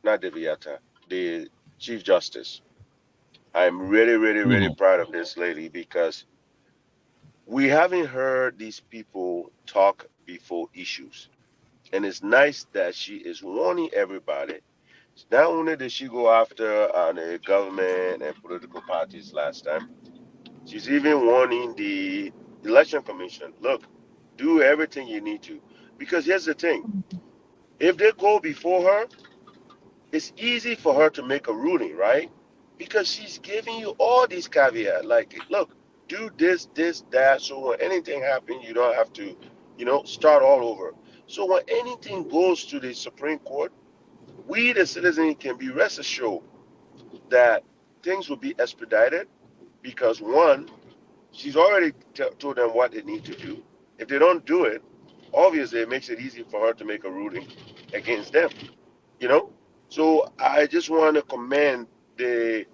not Devietta, the Chief Justice. I'm really, really, really proud of this lady because we haven't heard these people talk before issues. And it's nice that she is warning everybody. Not only did she go after the government and political parties last time, she's even warning the Election Commission, look, do everything you need to. Because here's the thing. If they go before her, it's easy for her to make a ruling, right? Because she's giving you all these caveats. Like, look, do this, that. So when anything happens, you don't have to, start all over. So when anything goes to the Supreme Court, we, the citizen, can be rest assured that things will be expedited because, one, She's already told them what they need to do. If they don't do it, obviously it makes it easy for her to make a ruling against them. You know, so I just want to commend the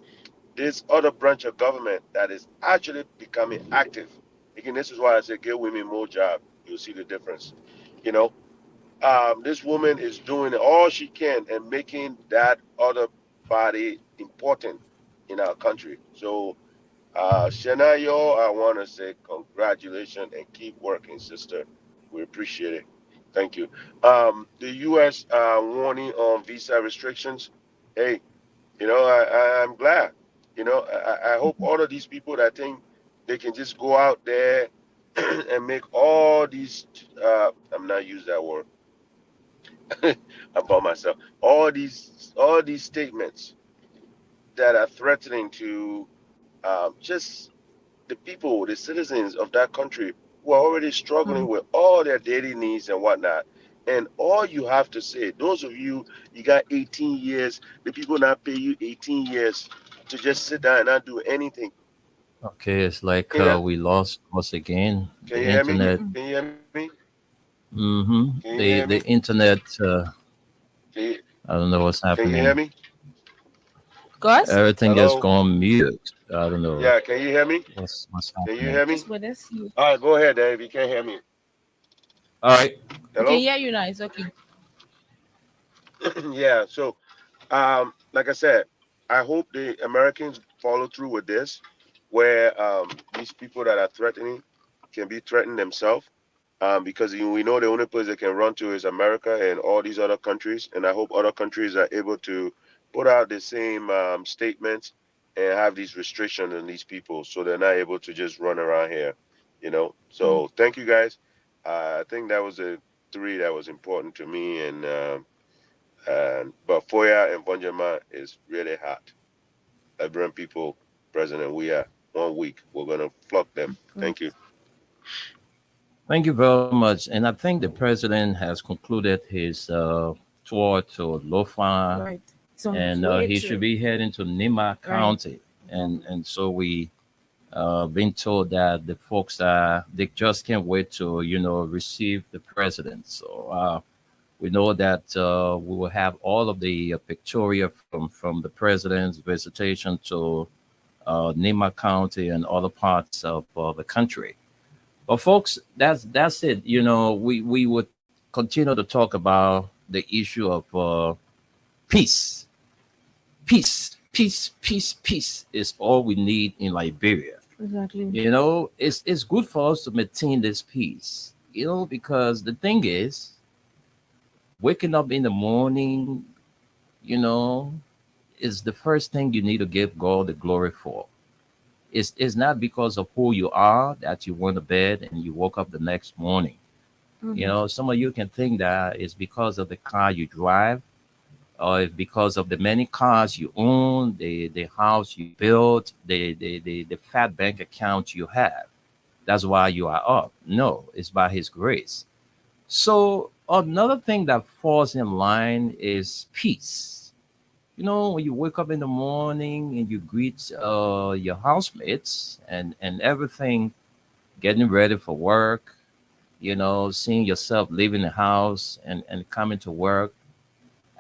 this other branch of government that is actually becoming active. Again, this is why I say give women more job. You'll see the difference. You know, this woman is doing all she can and making that other body important in our country. So, Shanayo, I want to say congratulations and keep working, sister. We appreciate it. Thank you. The U.S. Warning on visa restrictions. Hey, I'm glad. I hope all of these people that think they can just go out there and make all these, I'm not use that word about myself, all these statements that are threatening to just the people, the citizens of that country who are already struggling with all their daily needs and whatnot. And all you have to say, those of you got 18 years, the people not pay you 18 years to just sit down and not do anything. Okay, it's like we lost once again Can the you hear me? internet. Can you hear me? Mm-hmm. Can you The hear me? internet. Can I don't know what's you hear happening. me? Guys? Everything has Hello? gone mute. I don't know Yeah, can you hear me? what's Can you happening. hear me? Just wait, let's see. All right, go ahead, Dave. You can't hear me. All right. We can Hello? hear you now. It's okay. Yeah, so like I said, I hope the Americans follow through with this, where these people that are threatening can be threatened themselves, because we know the only place they can run to is America and all these other countries, and I hope other countries are able to put out the same statements and have these restrictions on these people, so they're not able to just run around here, So thank you guys. I think that was the three that was important to me, but Foya and Bonjama is really hot. Liberian people, President, we are 1 week. We're gonna flock them. Thank you. Thank you very much. And I think the president has concluded his tour to Lofa, Right. So and he should be heading to Nima County. And so we been told that the folks they just can't wait to receive the president. So we know that we will have all of the pictorial from the president's visitation to Nima County and other parts of the country. But folks, that's it. We would continue to talk about the issue of peace. Peace is all we need in Liberia. Exactly. It's good for us to maintain this peace. Because the thing is, waking up in the morning, is the first thing you need to give God the glory for. It's not because of who you are that you went to bed and you woke up the next morning. Some of you can think that it's because of the car you drive, or it's because of the many cars you own, the house you built, the fat bank account you have. That's why you are up. No, it's by His grace. So another thing that falls in line is peace. When you wake up in the morning and you greet your housemates and everything, getting ready for work, seeing yourself leaving the house and coming to work.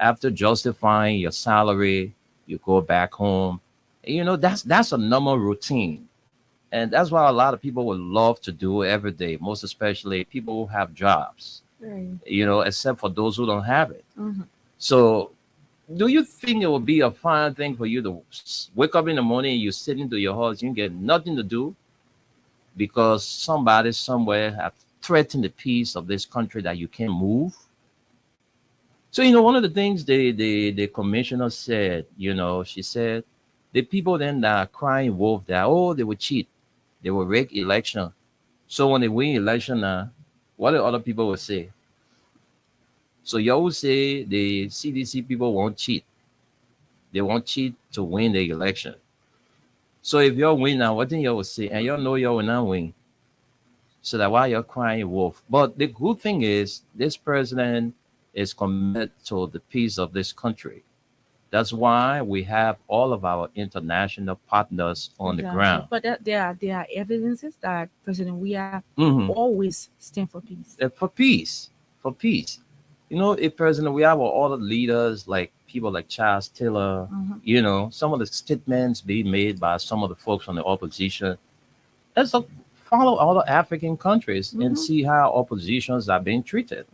After justifying your salary, you go back home. That's a normal routine. And that's what a lot of people would love to do every day, most especially people who have jobs, Right. Except for those who don't have it. So do you think it would be a fine thing for you to wake up in the morning and you sit into your house, you get nothing to do because somebody somewhere have threatened the peace of this country that you can't move? So, one of the things the commissioner said, she said, the people then that are crying wolf that, they will cheat. They will rig election. So when they win election, what the other people will say? So you always say the CDC people won't cheat. They won't cheat to win the election. So if you win now, what do you will say? And you know you will not win. So that's why you're crying wolf. But the good thing is this president is committed to the peace of this country. That's why we have all of our international partners on the ground. But there are evidences that President Weah Mhm. always stand for peace. For peace, for peace. You know, if President we have all the leaders like people like Charles Taylor, you know, some of the statements being made by some of the folks from the opposition. Let's look, follow other African countries and see how oppositions are being treated.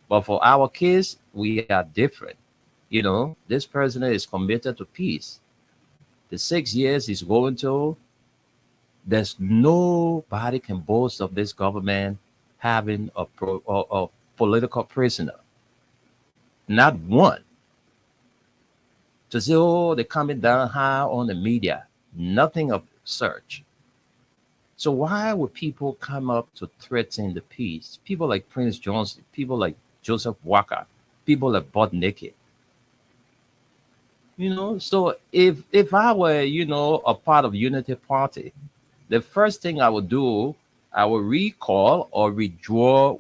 But for our case, we are different. You know, this president is committed to peace. The 6 years he's going to, there's nobody can boast of this government having a political prisoner. Not one. To say, oh, they're coming down high on the media. Nothing of such. So why would people come up to threaten the peace? People like Prince Johnson, people like Joseph Walker, people like Butt Naked. You know, so if I were, you know, a part of Unity Party, the first thing I would do, I would recall or withdraw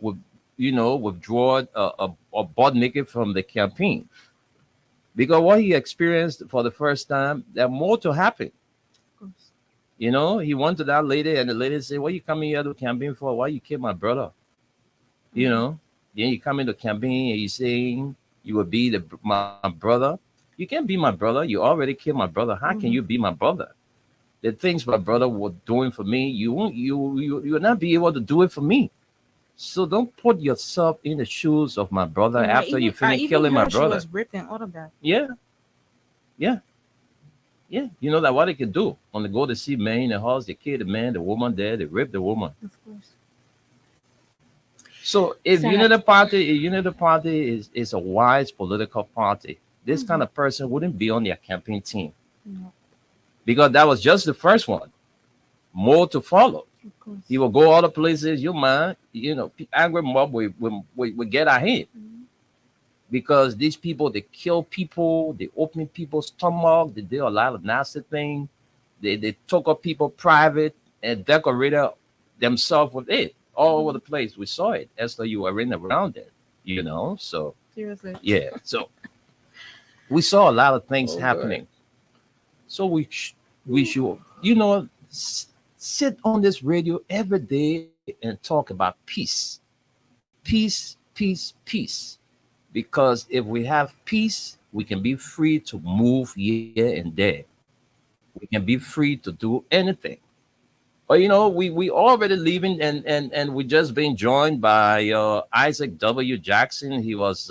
a Butt Naked from the campaign. Because what he experienced for the first time, there's more to happen. You know, he went to that lady and the lady said, what are you coming here to campaign for? Why you kill my brother? You know, then you come into campaign and you saying you will be my brother. You can't be my brother. You already killed my brother. How can you be my brother? The things my brother was doing for me, you will not be able to do it for me. So don't put yourself in the shoes of my brother after you finish killing my brother. She was ripping all of that. Yeah. You know that what they can do when they go to see man in the house, they kill the man, the woman there, they rip the woman. Of course. So if Unity Party is a wise political party, this kind of person wouldn't be on their campaign team. No. Because that was just the first one. More to follow. He will go all the places, you man, you know, angry mob we get ahead. Because these people, they kill people, they open people's stomach, they do a lot of nasty things. They took up people private and decorated themselves with it all over the place. We saw it. Esther, you were in around it, you know. So seriously. Yeah. So we saw a lot of things happening. So we should, you know, sit on this radio every day and talk about peace. Peace, peace, peace. Because if we have peace, we can be free to move here and there. We can be free to do anything. But you know, we already leaving and we just been joined by Isaac W. Jackson. He was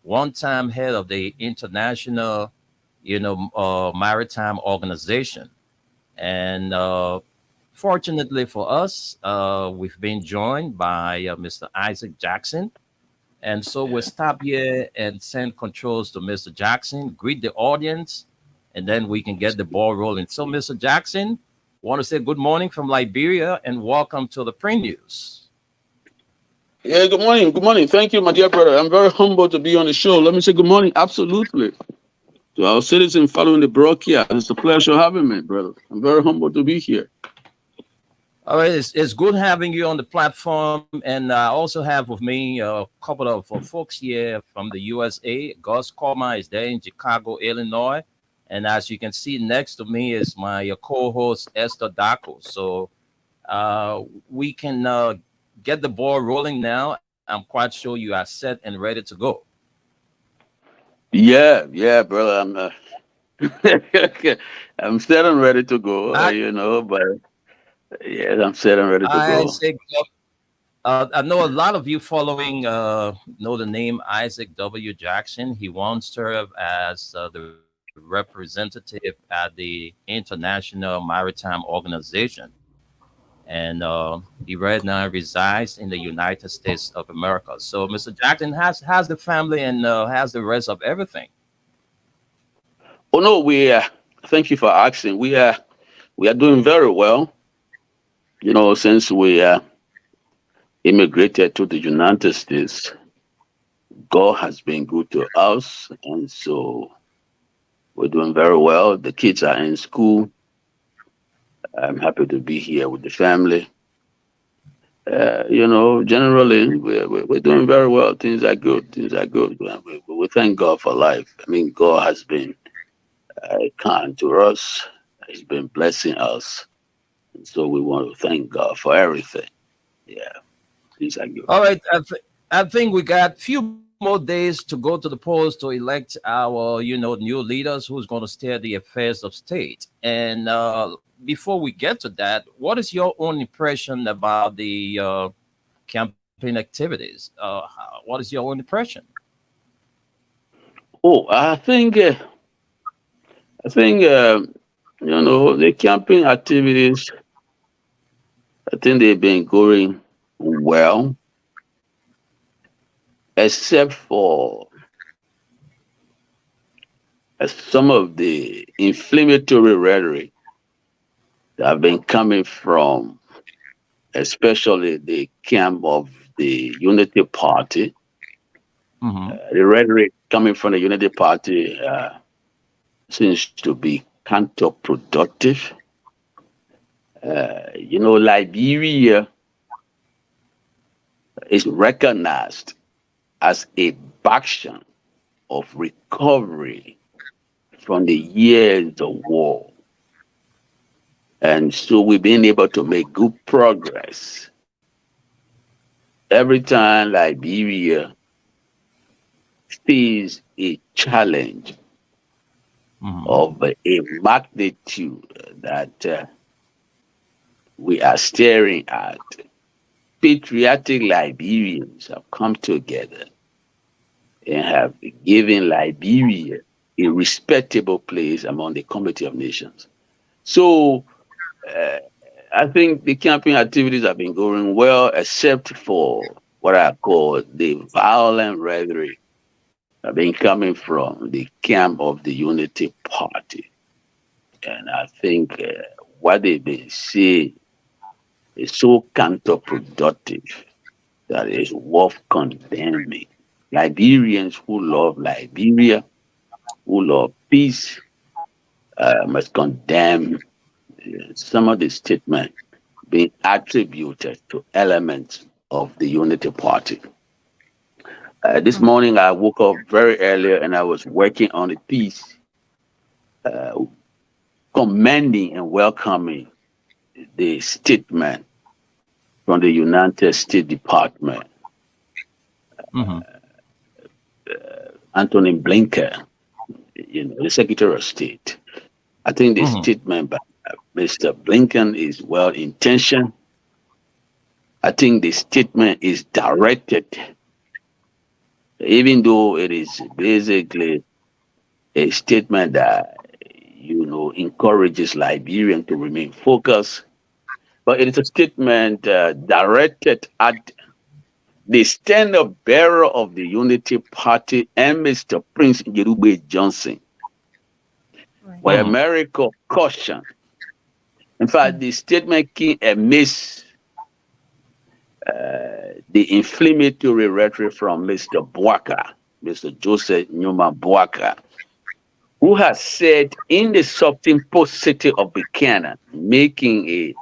one-time head of the International, Maritime Organization. And fortunately for us, we've been joined by Mr. Isaac Jackson. And so we'll stop here and send controls to Mr. Jackson, greet the audience, and then we can get the ball rolling. So, Mr. Jackson, want to say good morning from Liberia and welcome to the Print News. Yeah, good morning. Good morning. Thank you, my dear brother. I'm very humbled to be on the show. Let me say good morning. Absolutely. To our citizens following the broadcast, it's a pleasure having me, brother. I'm very humbled to be here. All right, it's good having you on the platform. And I also have with me a couple of folks here from the USA. Gus Korma is there in Chicago, Illinois. And as you can see next to me is my co-host, Esther Daco. So we can get the ball rolling now. I'm quite sure you are set and ready to go. Yeah, brother. I'm set and ready to go, but yeah, I'm set and ready to go. I know a lot of you following know the name Isaac W. Jackson. He once served as the representative at the International Maritime Organization. And he right now resides in the United States of America. So Mr. Jackson has the family and has the rest of everything. Oh no, thank you for asking. We are doing very well. Since we immigrated to the United States, God has been good to us, and so we're doing very well. The kids are in school. I'm happy to be here with the family. Generally, we're doing very well. Things are good. Things are good. We thank God for life. I mean, God has been kind to us. He's been blessing us. And so we want to thank God for everything. Yeah, things are good. All right. I think we got few more days to go to the polls to elect our, new leaders who's going to steer the affairs of state. And before we get to that, what is your own impression about the campaign activities? What is your own impression? Oh, I think the campaign activities. I think they've been going well, except for some of the inflammatory rhetoric that have been coming from, especially the camp of the Unity Party. The rhetoric coming from the Unity Party seems to be counterproductive. Liberia is recognized as a bastion of recovery from the years of war. And so we've been able to make good progress. Every time Liberia sees a challenge of a magnitude that we are staring at, patriotic Liberians have come together and have given Liberia a respectable place among the Community of Nations. So I think the campaign activities have been going well, except for what I call the violent rhetoric have been coming from the camp of the Unity Party. And I think what they've been saying is so counterproductive that it's worth condemning. Liberians who love Liberia, who love peace, must condemn some of the statements being attributed to elements of the Unity Party. This morning I woke up very early and I was working on a piece commending and welcoming the statement from the United States Department, Anthony Blinken, the Secretary of State. I think the statement by Mr. Blinken is well intentioned. I think the statement is directed, even though it is basically a statement that encourages Liberians to remain focused. But it is a statement directed at the standard bearer of the Unity Party and Mr. Prince Jerube Johnson, where America cautioned. In fact, the statement came amidst the inflammatory rhetoric from Mr. Boaka, Mr. Joseph Newman Boaka, who has said in the Something Post City of Buchanan, making a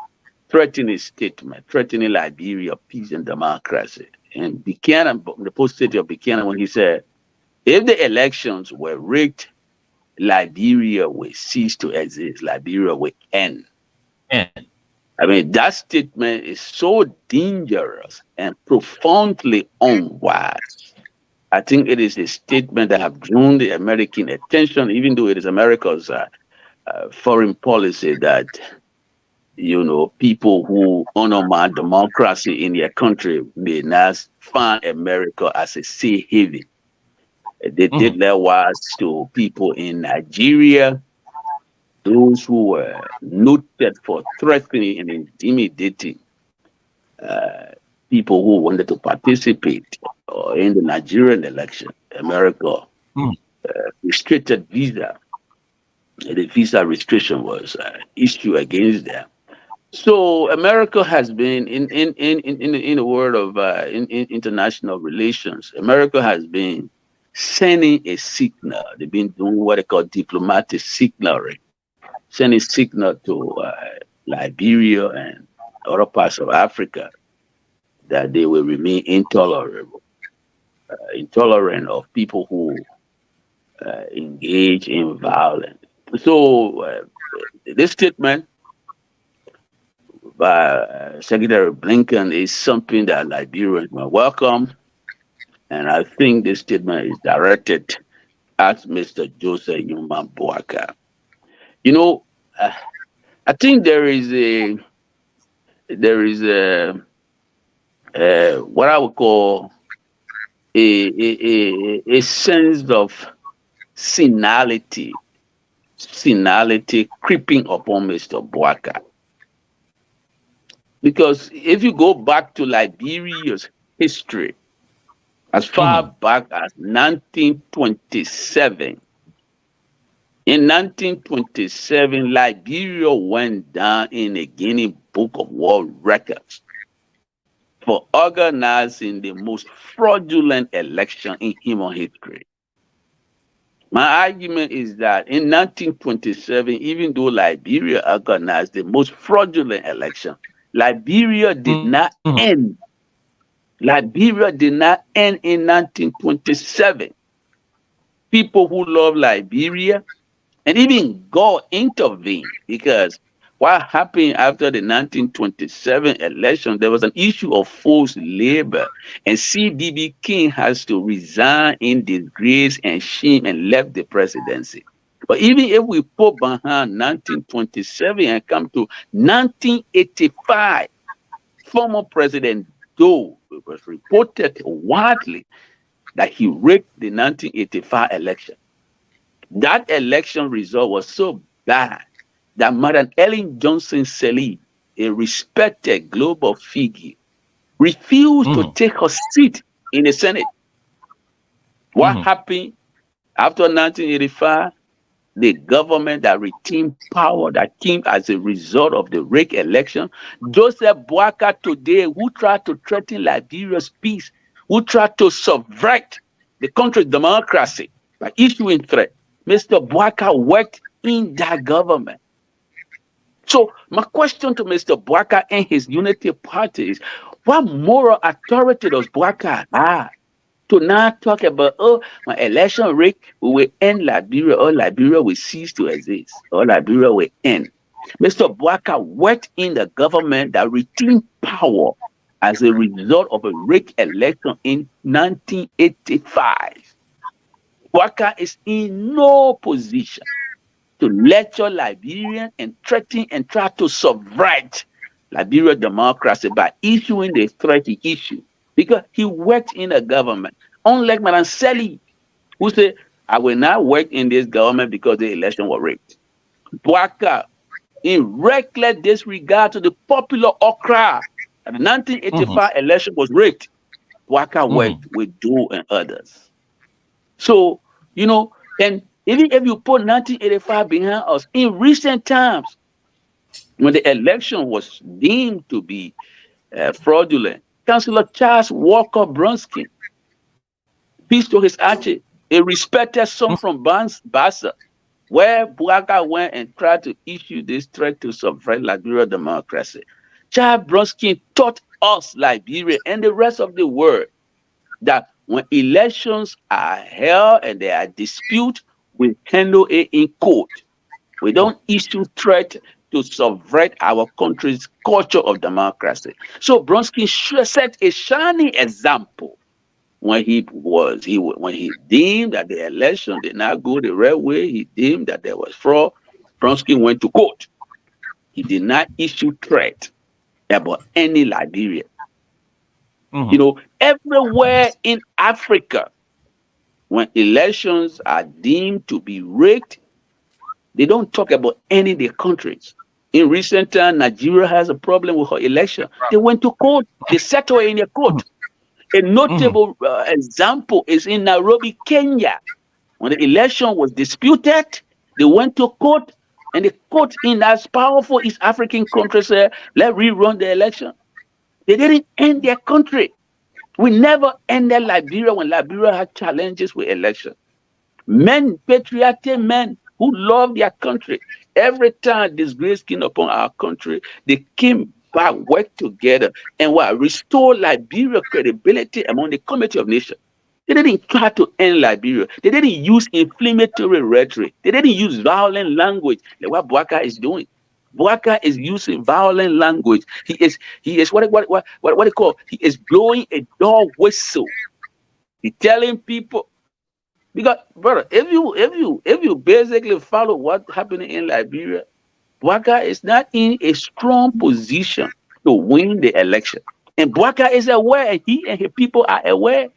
threatening statement, threatening Liberia, peace and democracy. And Buchanan, the Post City of Buchanan, when he said, if the elections were rigged, Liberia will cease to exist. Liberia will end. I mean, that statement is so dangerous and profoundly unwise. I think it is a statement that have drawn the American attention, even though it is America's foreign policy that, people who honor democracy in their country may not find America as a safe haven. They did likewise to people in Nigeria, those who were noted for threatening and intimidating people who wanted to participate in the Nigerian election. America restricted visa. The visa restriction was issued against them. So America has been in the world of international relations. America has been sending a signal. They've been doing what they call diplomatic signaling, sending signal to Liberia and other parts of Africa that they will remain intolerant of people who engage in violence. So this statement by Secretary Blinken is something that Liberians will welcome, and I think this statement is directed at Mr. Joseph Newman Boakai. You know, I think there is what I would call a sense of senility creeping upon Mr. Boakai. Because if you go back to Liberia's history, as far back as 1927, in 1927, Liberia went down in the Guinness Book of World Records for organizing the most fraudulent election in human history. My argument is that in 1927, even though Liberia organized the most fraudulent election, Liberia did not end. Liberia did not end in 1927. People who love Liberia, and even God intervened, because what happened after the 1927 election, there was an issue of forced labor, and CDB King has to resign in disgrace and shame and left the presidency. But even if we put behind 1927 and come to 1985, former President Doe, it was reported widely that he rigged the 1985 election. That election result was so bad that Madam Ellen Johnson Sirleaf, a respected global figure, refused to take her seat in the Senate. What happened after 1985? The government that retained power that came as a result of the rigged election. Joseph Boakai today, who tried to threaten Liberia's peace, who tried to subvert the country's democracy by issuing threats. Mr. Boakai worked in that government. So my question to Mr. Boakai and his unity party is, what moral authority does Boakai have to now talk about, oh, my election rigged, we will end Liberia, or Liberia will cease to exist, or Liberia will end? Mr. Boakai worked in the government that retained power as a result of a rigged election in 1985. Boakai is in no position to lecture Liberian and threaten and try to subvert Liberia democracy by issuing the threat he issued, because he worked in a government. Unlike Madam Sirleaf, who said, I will not work in this government because the election was rigged. Boakai, in reckless disregard to the popular outcry that the 1985 election was rigged, Boakai worked with Doe and others. So, you know, and even if you put 1985 behind us, in recent times, when the election was deemed to be fraudulent, Councillor Charles Walker Bronsky, peace to his archie, a respected son from Bassa, where Boakai went and tried to issue this threat to subvert Liberia democracy. Charles Bronsky taught us, Liberia, and the rest of the world, that when elections are held and there are disputes, we handle it in court. We don't issue threat to subvert our country's culture of democracy. So Bronsky set a shining example when he deemed that the election did not go the right way. He deemed that there was fraud. Bronsky went to court. He did not issue threat about any Liberian. You know, everywhere in Africa, when elections are deemed to be rigged, they don't talk about any of their countries. In recent time, Nigeria has a problem with her election. They went to court. They settled in a court. A notable example is in Nairobi, Kenya. When the election was disputed, they went to court, and the court in as powerful East African countries said, let's rerun the election. They didn't end their country. We never ended Liberia when Liberia had challenges with election. Men, patriotic men who love their country, every time disgrace came upon our country, they came back, work together, and what restore Liberia credibility among the Committee of Nations. They didn't try to end Liberia. They didn't use inflammatory rhetoric. They didn't use violent language like what Bouaka is doing. Bouaka is using violent language. He is what they call, he is blowing a dog whistle. He's telling people, because brother, if you basically follow what happened in Liberia, Bouaka is not in a strong position to win the election. And Bouaka is aware, and he and his people are aware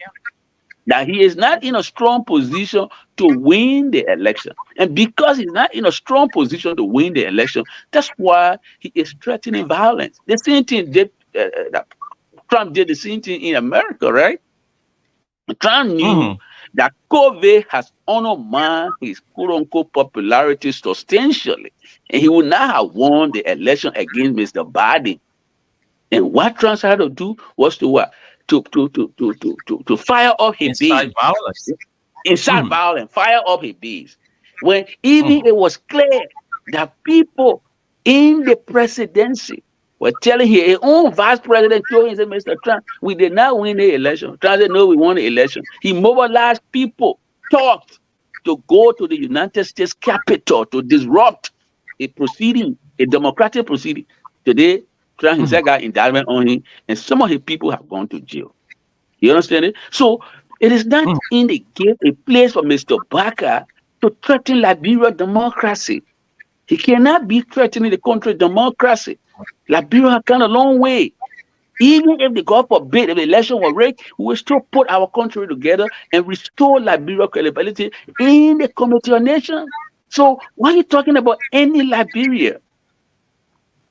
that he is not in a strong position to win the election. And because he's not in a strong position to win the election, that's why he is threatening violence. The same thing that Trump did, the same thing in America, right? Trump knew that COVID has undermined his quote-unquote popularity substantially, and he would not have won the election against Mr. Biden. And what Trump had to do was to what? To fire up his base. Incite violence, fire up his base. When even it was clear that people in the presidency were telling his own vice president, told him, said, Mr. Trump, we did not win the election. Trump said, no, we won the election. He mobilized people, talked to go to the United States Capitol to disrupt a proceeding, a democratic proceeding. Today, Trump himself got indictment on him, and some of his people have gone to jail. You understand it? So it is not in the game a place for Mr. Bouaka to threaten Liberia democracy. He cannot be threatening the country democracy. Liberia has gone a long way. Even if the God forbid, if the election was rigged, we will still put our country together and restore Liberia credibility in the Committee of Nations. So why are you talking about any Liberia?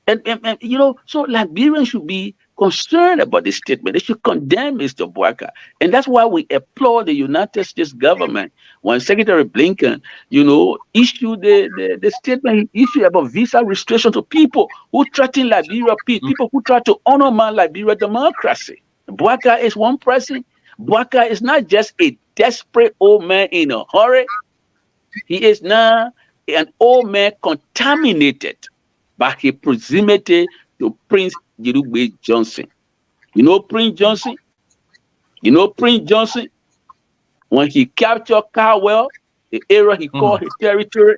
And you know, so Liberians should be concerned about this statement. They should condemn Mr. Bouaka. And that's why we applaud the United States government when Secretary Blinken, you know, issued the statement he issued about visa restriction to people who threaten Liberia peace, people who try to undermine Liberia democracy. Bouaka is one person. Bouaka is not just a desperate old man in a hurry. He is now an old man contaminated by his proximity to Prince Jerugbe Johnson. You know Prince Johnson? You know Prince Johnson? When he captured Caldwell, the area he called his territory,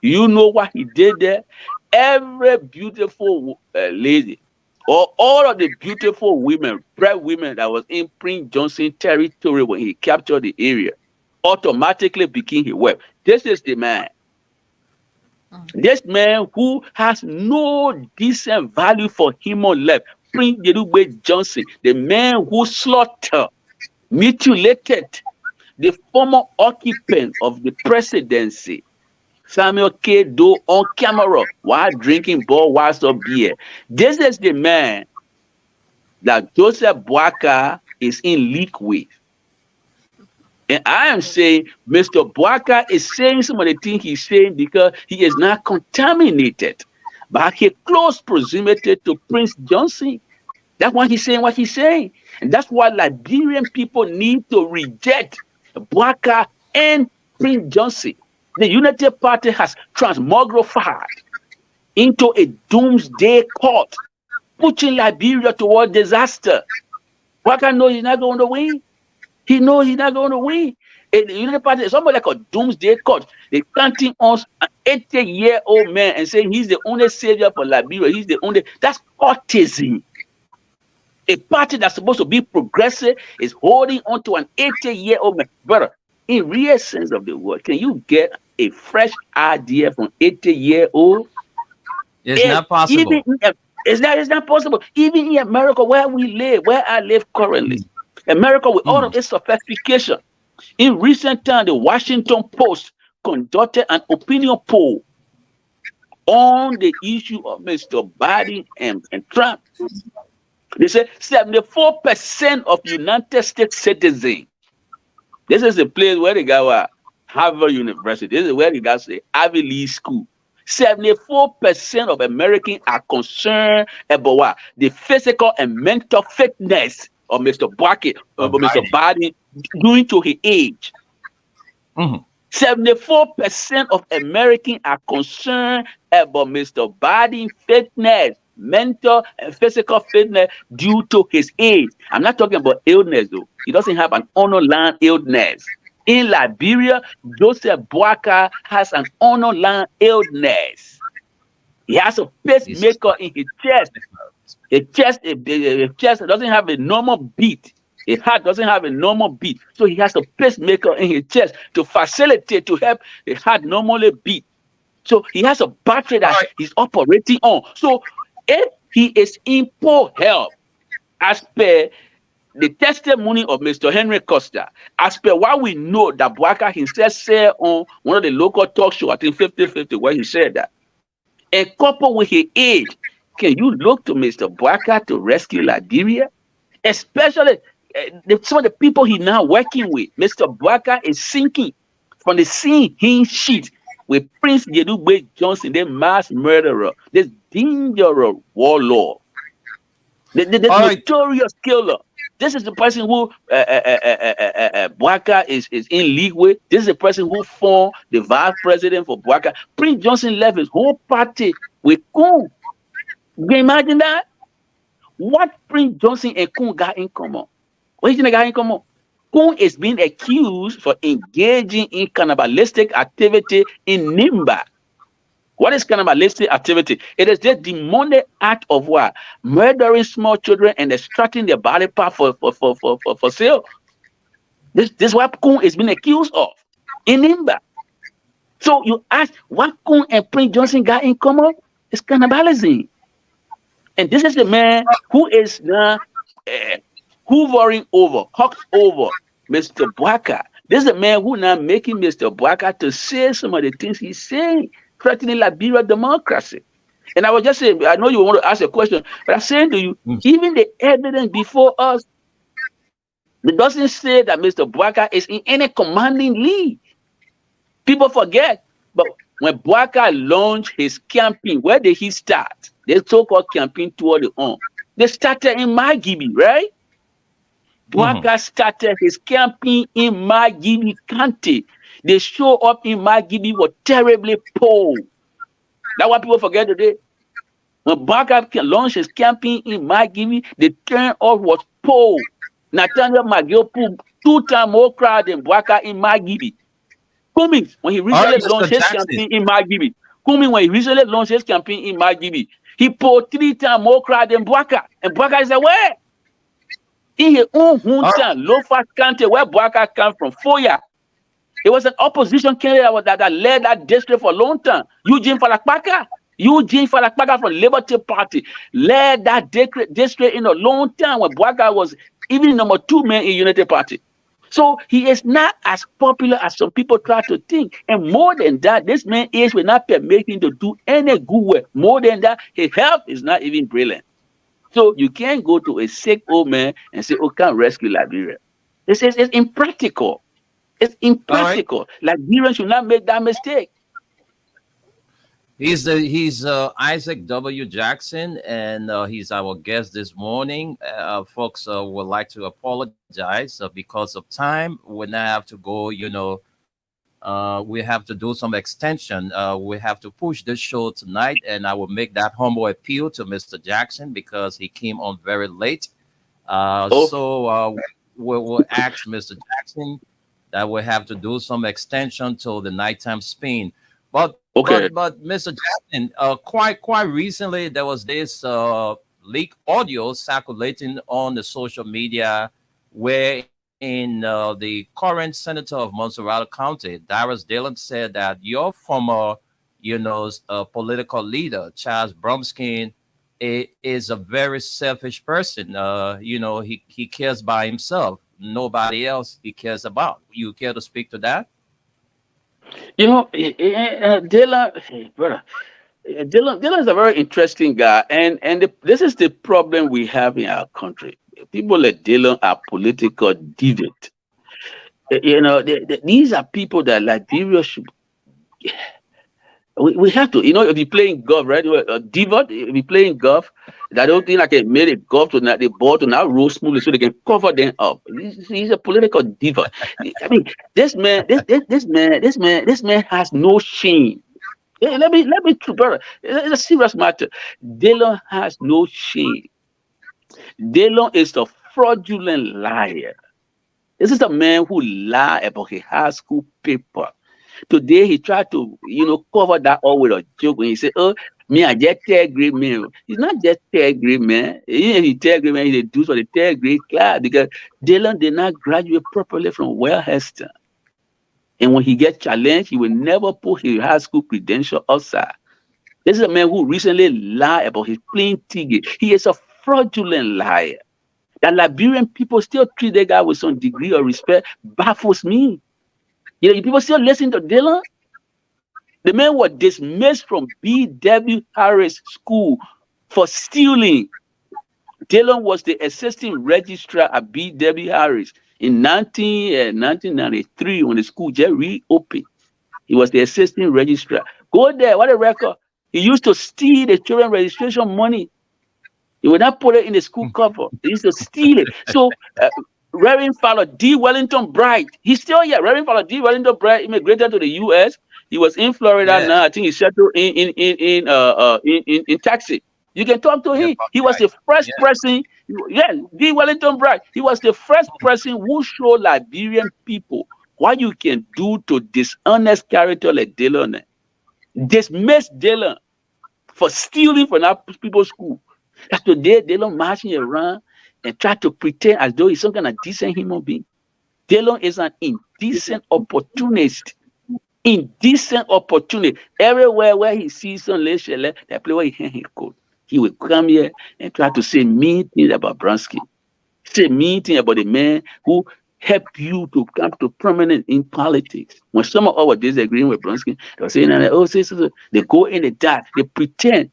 you know what he did there? Every beautiful lady, or all of the beautiful women, brave women that was in Prince Johnson territory when he captured the area, automatically became his wife. This is the man. This man who has no decent value for human life, Prince Jerugbe Johnson, the man who slaughtered, mutilated the former occupant of the presidency, Samuel K. Doe, on camera while drinking Budweiser beer. This is the man that Joseph Bouaka is in league with. And I am saying Mr. Bouaka is saying some of the things he's saying because he is not contaminated by his close proximity to Prince Johnson. That's why he's saying what he's saying. And that's why Liberian people need to reject Bouaka and Prince Johnson. The Unity Party has transmogrified into a doomsday cult, pushing Liberia toward disaster. Bouaka knows he's not going to win. He knows he's not going to win. The Unity Party is almost like a doomsday cult. They're counting on an 80-year-old man and saying he's the only savior for Liberia. He's the only. That's autism. A party that's supposed to be progressive is holding on to an 80-year-old man. Brother, in real sense of the word, can you get a fresh idea from 80-year-old? It's not possible. It's not possible. Even in America, where we live, where I live currently, America, with all of its sophistication, in recent time, the Washington Post conducted an opinion poll on the issue of Mr. Biden and Trump. They said 74% of United States citizens. This is the place where they got Harvard University. This is where they got the Ivy League school. 74% of Americans are concerned about what? The physical and mental fitness of Mr. Bouaka, Mr. Biden, due to his age. 74% of Americans are concerned about Mr. Biden's fitness mental and physical fitness due to his age. I'm not talking about illness though. He doesn't have an underlying illness. In Liberia, Joseph Boakai has an underlying illness. He has a pacemaker in his chest. The chest doesn't have a normal beat. His heart doesn't have a normal beat. So he has a pacemaker in his chest to facilitate, to help the heart normally beat. So he has a battery that he's operating on. So if he is in poor health, as per the testimony of Mr. Henry Costa, as per what we know that Boakai himself said on one of the local talk shows, I think 50-50, where he said that, and coupled with his age, can you look to Mr. Boakai to rescue Liberia? Especially some of the people he's now working with. Mr. Boakai is sinking from the scene sheet with Prince Jedugbe Johnson, the mass murderer, this dangerous warlord, the notorious killer. This is the person who Boakai is in league with. This is the person who formed the vice president for Boakai. Prince Johnson left his whole party with Kun. You can imagine that? What Prince Johnson and Kun got in common? What is the guy in common? Kun is being accused for engaging in cannibalistic activity in Nimba. What is cannibalistic activity? It is just demonic act of what? Murdering small children and extracting their body part for sale. This is what Kun is being accused of in Nimba. So you ask what Kun and Prince Johnson got in common? It's cannibalism. And this is the man who is now hoovering over, hawks over Mr. Boakai. This is the man who now making Mr. Boakai to say some of the things he's saying, threatening Liberia democracy. And I was just saying, I know you want to ask a question, but I'm saying to you, even the evidence before us, it doesn't say that Mr. Boakai is in any commanding league. People forget, but when Boakai launched his campaign, where did he start? The so-called campaign toward the home. They started in Margibi, right? Boakai started his campaign in Margibi County. They show up in Margibi were terribly poor. That's what people forget today. When Boakai launched his campaign in Margibi, the turnout was poor. Nathaniel Magiopu, 2 times more crowd than Boakai in Margibi. Cummings, when he recently launched his campaign in Margibi, he pulled 3 times more crowd than Boakai. And Boakai is aware. In his own hometown, Lofa County, where Boakai comes from, Foya, it was an opposition candidate that led that district for a long time. Eugene Falakpaka from Liberty Party led that district in a long time when Boakai was even number 2 man in Unity Party. So he is not as popular as some people try to think. And more than that, this man age will not permit him to do any good work. More than that, his health is not even brilliant. So you can't go to a sick old man and say, oh, can't rescue Liberia. It's impractical. It's impractical. Liberians should not make that mistake. He's Isaac W. Jackson, and he's our guest this morning. Folks would like to apologize because of time. We now have to go, we have to do some extension. We have to push this show tonight, and I will make that humble appeal to Mr. Jackson because he came on very late. So we'll ask Mr. Jackson that we have to do some extension till the nighttime spin. But Mr. Jackson, quite recently there was this leaked audio circulating on the social media where in the current senator of Montserrat County, Darius Dillon, said that your former, political leader, Charles Brumskin, is a very selfish person. He cares by himself. Nobody else he cares about. You care to speak to that? Dillon is a very interesting guy, and this is the problem we have in our country. People like Dillon are political deviant. These are people that Liberia should. We have to, if you're playing golf, right? Deviant, if you're playing golf, I don't think I can make it golf to the ball to now roll smoothly so they can cover them up. He's a political diva. I mean, this man has no shame. Let me true, brother. It's a serious matter. Dillon has no shame. Dillon is a fraudulent liar. This is a man who lied about his high school paper. Today he tried to, cover that all with a joke when he said, "Oh, me, I just third grade man." He's not just third grade man. He's third grade man. He do for the third grade class because Dillon did not graduate properly from Wellheston. And when he gets challenged, he will never put his high school credential outside. This is a man who recently lied about his plane ticket. He is a fraudulent liar. That Liberian people still treat that guy with some degree of respect baffles me. People still listen to Dillon. The man was dismissed from B.W. Harris School for stealing. Dillon was the assistant registrar at B.W. Harris in 1993 when the school just reopened. He was the assistant registrar. Go there, what a record. He used to steal the children registration money. He would not put it in the school cover. He used to steal it. So Reverend Father D. Wellington Bright, he's still here. Reverend Father D. Wellington Bright immigrated to the U.S. He was in Florida now. I think he settled in Texas. You can talk to him. He was the first person. D. Wellington Bright. He was the first person who showed Liberian people what you can do to dishonest character like Dillon. Dismiss Dillon for stealing from our people's school. That's today Dillon marching around and try to pretend as though he's some kind of decent human being. Dillon is an indecent opportunist. Indecent opportunity. Everywhere where he sees some lady, they play where he hand his coat. He will come here and try to say mean things about Bronsky. Say mean things about the man who helped you to come to prominence in politics. When some of us were disagreeing with Bronsky, they were saying, "Oh, so." They go in the dark. They pretend.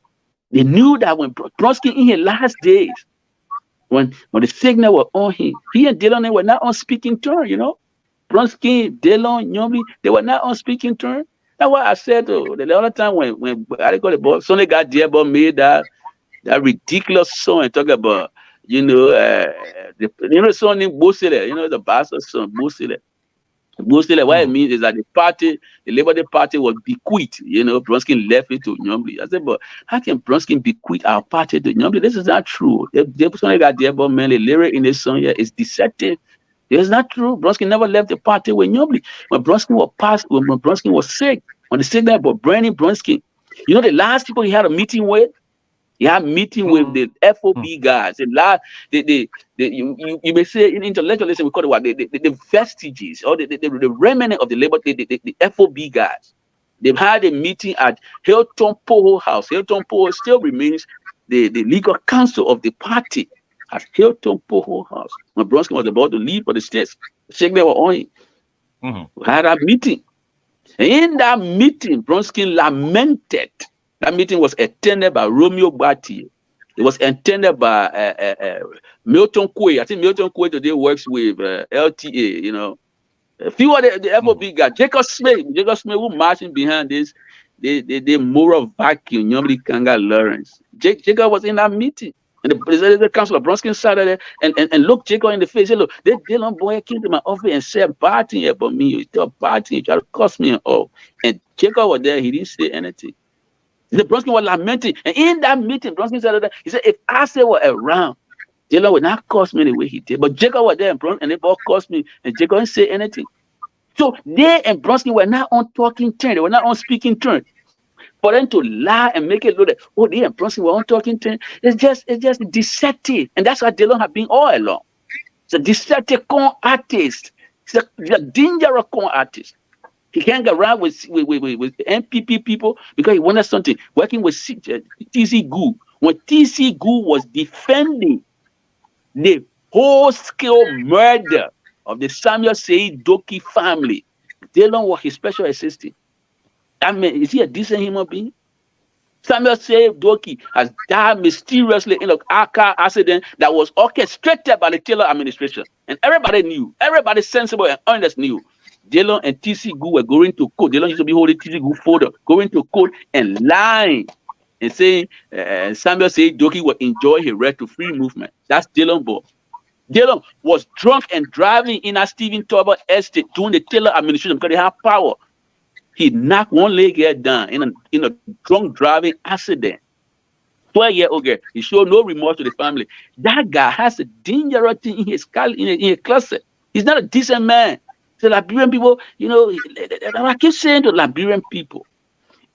They knew that when Bronsky in his last days, when the signal was on him, he and Dillon were not on speaking terms, Bronsky, Dillon, Nyombly, they were not on speaking terms. That's why I said the other time when I got the ball, Sonny got there, but made that ridiculous song and talk about, the song named Bosile, the bastard song, Bosile. Bosile, what it means is that the Labour Party was bequeathed, Bronsky left it to Nyombly. I said, but how can Bronsky bequeath our party to Nyombly? This is not true. The Sonny got there, but man, the lyric in this song here is deceptive. It's not true. Bronsky never left the party with Nyombly. When Bronsky was sick, when the sickness was burning Bronsky, the last people he had a meeting with, he had a meeting with the FOB guys. You may say in intellectualism we call it what the vestiges or the remnant of the labor, the FOB guys. They've had a meeting at Hilton Poho House. Hilton Poho still remains the legal counsel of the party at Hilton Poho House. When Bronsky was about to leave for the States, they were on him. We had a meeting. And in that meeting, Bronsky lamented. That meeting was attended by Romeo Bati. It was attended by Milton Quay. I think Milton Quay today works with LTA, A few of the FOB guys. Jacob Smith who marching behind this, the moral vacuum, Nyombly Kanga Lawrence. Jacob was in that meeting. And the council of Bronsky sat there and looked Jacob in the face. He said, "Look, this Dillon boy came to my office and said bad thing about me. You tell bad thing, you try to cost me and all." And Jacob was there, he didn't say anything. The Bronsky was lamenting. And in that meeting, Bronsky said that he said, "If I were around, Dillon would not cost me the way he did." But Jacob was there and they both cost me, and Jacob didn't say anything. So they and Bronsky were not on talking turn, they were not on speaking turn. For them to lie and make it look like, oh, they and Bronsky were on talking turn, it's just deceptive. And that's what Dillon have been all along. It's a deceptive con artist. He's a dangerous con artist. He can't get around with NPP people because he wanted something. Working with TC Gu. When TC Gu was defending the whole-scale murder of the Samuel Seyi Doki family, Dillon was his special assistant. I mean, is he a decent human being? Samuel Seyi Doki has died mysteriously in a car accident that was orchestrated by the Taylor administration. And everybody knew. Everybody sensible and honest knew. Dillon and TC Gu were going to court. Dillon used to be holding TC Gu folder, going to court and lying and saying Samuel Seyi Doki will enjoy his right to free movement. That's Dillon boy. Dillon was drunk and driving in a Stephen Tolbert estate during the Taylor administration because they have power. He knocked one leg here down in a drunk driving accident. 12-year-old girl. He showed no remorse to the family. That guy has a dangerous thing in his closet. He's not a decent man. The Liberian people, you know, I keep saying to Liberian people,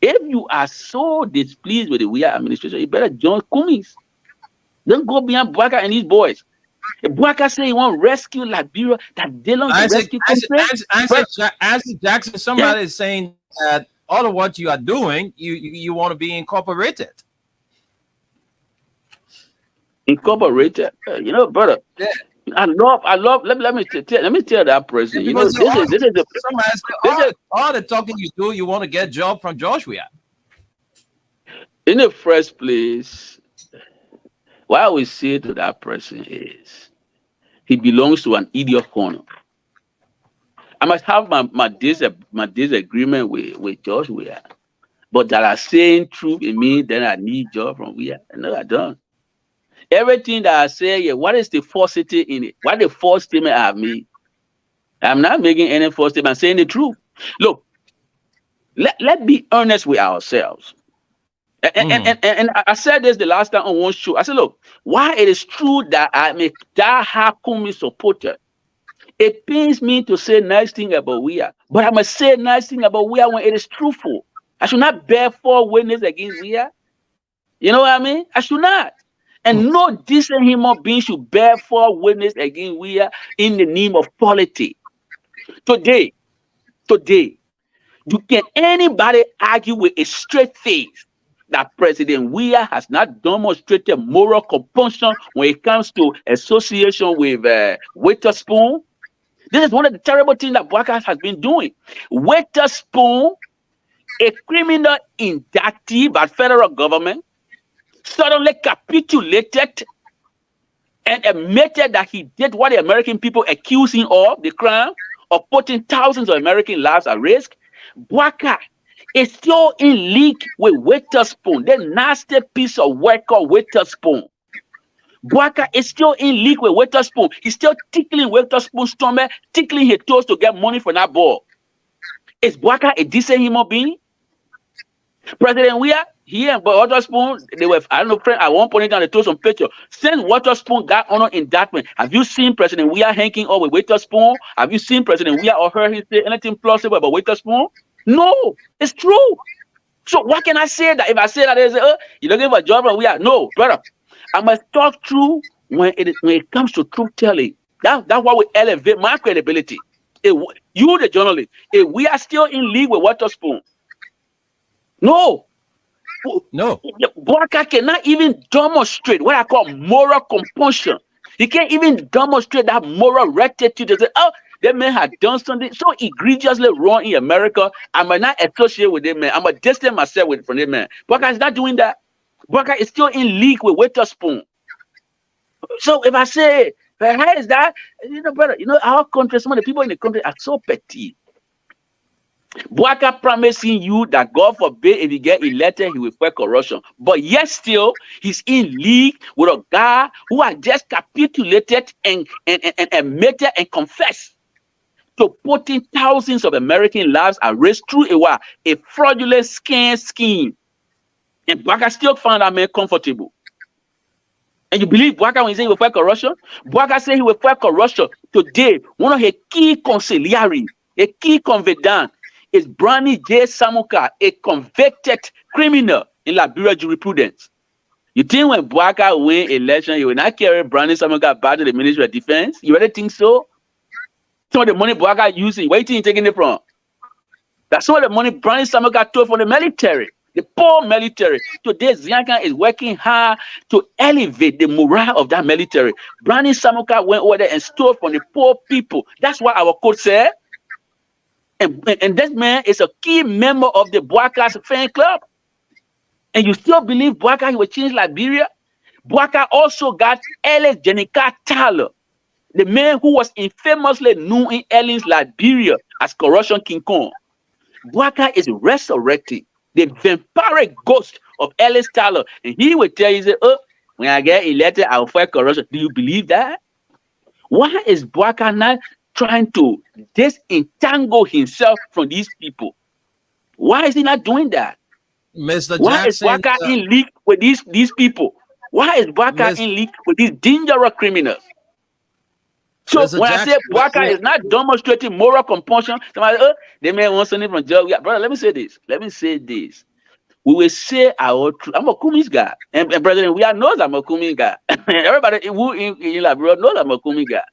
if you are so displeased with the Weah administration, you better join Cummings. Don't go behind Bouaka and his boys. If Bouaka say he want to rescue Liberia, that they don't rescue Isaac Jackson, somebody is saying that all of what you are doing, you want to be incorporated. Incorporated, you know, brother. Yeah. I love. Let me tell that president. You know, this is all the talking you do. You want to get a job from Joshua. In the first place, what I will say to that person is, he belongs to an idiot corner. I must have my disagreement with Joshua, but that are saying truth in me, then I need job from Weah. No, I don't. Everything that I say here, what is the falsity in it? What the false statement I have made? I'm not making any false statement. I'm saying the truth. Look, let's be honest with ourselves. And I said this the last time on one show. I said, look, while it is true that I'm a die-hard Kumi supporter, it pains me to say nice thing about Weah, but I must say nice thing about Weah when it is truthful. I should not bear false witness against Weah. You know what I mean? I should not. And no decent human being should bear false witness against Weah in the name of politics. Today, can anybody argue with a straight face that President Weah has not demonstrated moral compunction when it comes to association with Witherspoon? This is one of the terrible things that Bouaka has been doing. Witherspoon, a criminal indictee by federal government, suddenly capitulated and admitted that he did what the American people accused him of, the crime of putting thousands of American lives at risk. Bouaka is still in league with Witherspoon, the nasty piece of work called Witherspoon. Bouaka is still in league with Witherspoon. He's still tickling Witherspoon's stomach, tickling his toes to get money for that ball. Is Bouaka a decent human being? President Weah, he and Witherspoon, they were, I don't know, friend, at one point in time, they told some picture. Since Witherspoon got on indictment, have you seen President Weah hanging up with Witherspoon? Have you seen President Weah or heard him say anything plausible about Witherspoon? No, it's true. So what can I say that if I say that they say, oh, you're looking for a job from Weah? No, brother. I must talk true when it comes to truth telling. That's why we elevate my credibility. You, the journalist, if we are still in league with Witherspoon, no. Bouaka cannot even demonstrate what I call moral compunction. He can't even demonstrate that moral rectitude to say, oh, that man had done something so egregiously wrong in America. I might not associate with that man. I'm going to distance myself from that man. Bouaka is not doing that. Bouaka is still in league with Witherspoon. So if I say, how is that? You know, brother, you know, our country, some of the people in the country are so petty. Bouaka promising you that God forbid if he get elected, he will fight corruption. But yet still, he's in league with a guy who has just capitulated and admitted and confessed to putting thousands of American lives at risk through a fraudulent scam scheme. And Bouaka still found that man comfortable. And you believe Bouaka when he said he will fight corruption? Bouaka said he will fight corruption. Today, one of his key consigliere, a key confidant, is Brani J. Samuka, a convicted criminal in Liberia jurisprudence. You think when Bouaka win election, he will not carry Brani Samuka back to the Ministry of Defense? You really think so? Some of the money Bouaka using, where you think he's taking it from? That's some of the money Brani Samuka took from the military, the poor military. Today, Zianka is working hard to elevate the morale of that military. Brani Samuka went over there and stole from the poor people. That's what our code said. And this man is a key member of the Bouaka's fan club. And you still believe Bouaka will change Liberia? Bouaka also got Ellis Jenica Tyler, the man who was infamously known in Ellen's Liberia as Corruption King Kong. Bouaka is resurrecting the vampiric ghost of Ellis Tyler. And he will tell you, oh, when I get elected, I'll fight corruption. Do you believe that? Why is Bouaka not trying to disentangle himself from these people? Why is he not doing that? Mr. Why is Jackson, Bwaka in league with these people? Why is Bwaka in league with these dangerous criminals? So Mr. when I say Bwaka is not demonstrating moral compulsion, somebody, they may want something from jail. Brother, let me say this. We will say our truth. I'm a Kumi's guy. And President, we are knows I'm a Kumi guy. Everybody who in Liberia knows I'm a Kumi guy.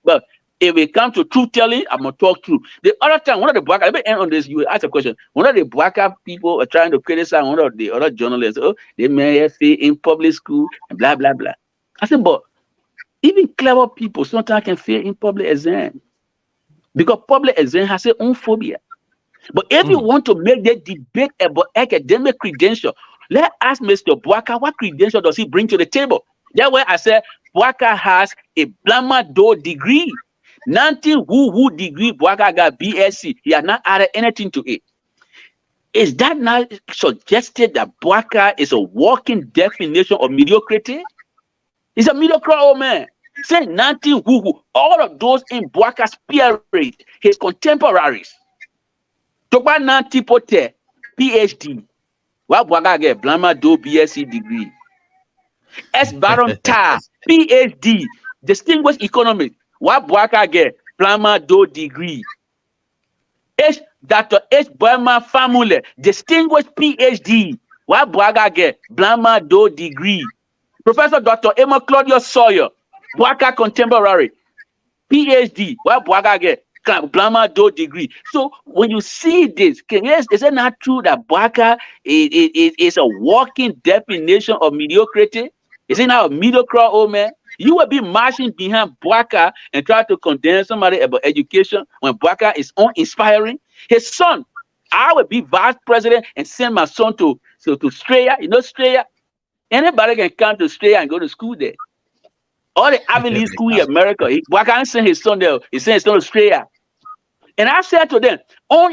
But if we come to truth telling, I'm gonna talk truth. The other time, one of the Bwaka, let me end on this. You ask a question. One of the Bwaka people are trying to criticize one of the other journalists. Oh, they may fail in public school and blah blah blah. I said, but even clever people sometimes can fail in public exam because public exam has its own phobia. But if you want to make the debate about academic credential, let's ask Mr. Bwaka what credential does he bring to the table. That's why I said Bwaka has a Blamado degree. Nothing who degree Bwaka got BSc. He has not added anything to it. Is that not suggested that Bwaka is a walking definition of mediocrity? He's a mediocre old man. Say nothing who all of those in Bwaka's spirit, his contemporaries. Tokwa nanti pote PhD. Wa Bwaka get Blamado BSc degree. S. Baron Ta PhD, distinguished economist. Wa Bwaka get Blamado degree. Dr. H. Burma Famule, distinguished PhD. Wa Bwaka get Blamado degree. Professor Dr. Emma Claudius Sawyer, Bwaka contemporary, PhD. Wa Bwaka get Blamado degree. So when you see this, is it not true that Bwaka is a walking definition of mediocrity? Is it not a mediocre old man? You will be marching behind Bwaka and try to condemn somebody about education when Bwaka is uninspiring. His son, I will be vice president and send my son to Australia. You know Australia? Anybody can come to Australia and go to school there. All the Ivy League school in America, Bwaka sent his son there. He sent his son to Australia. And I said to them,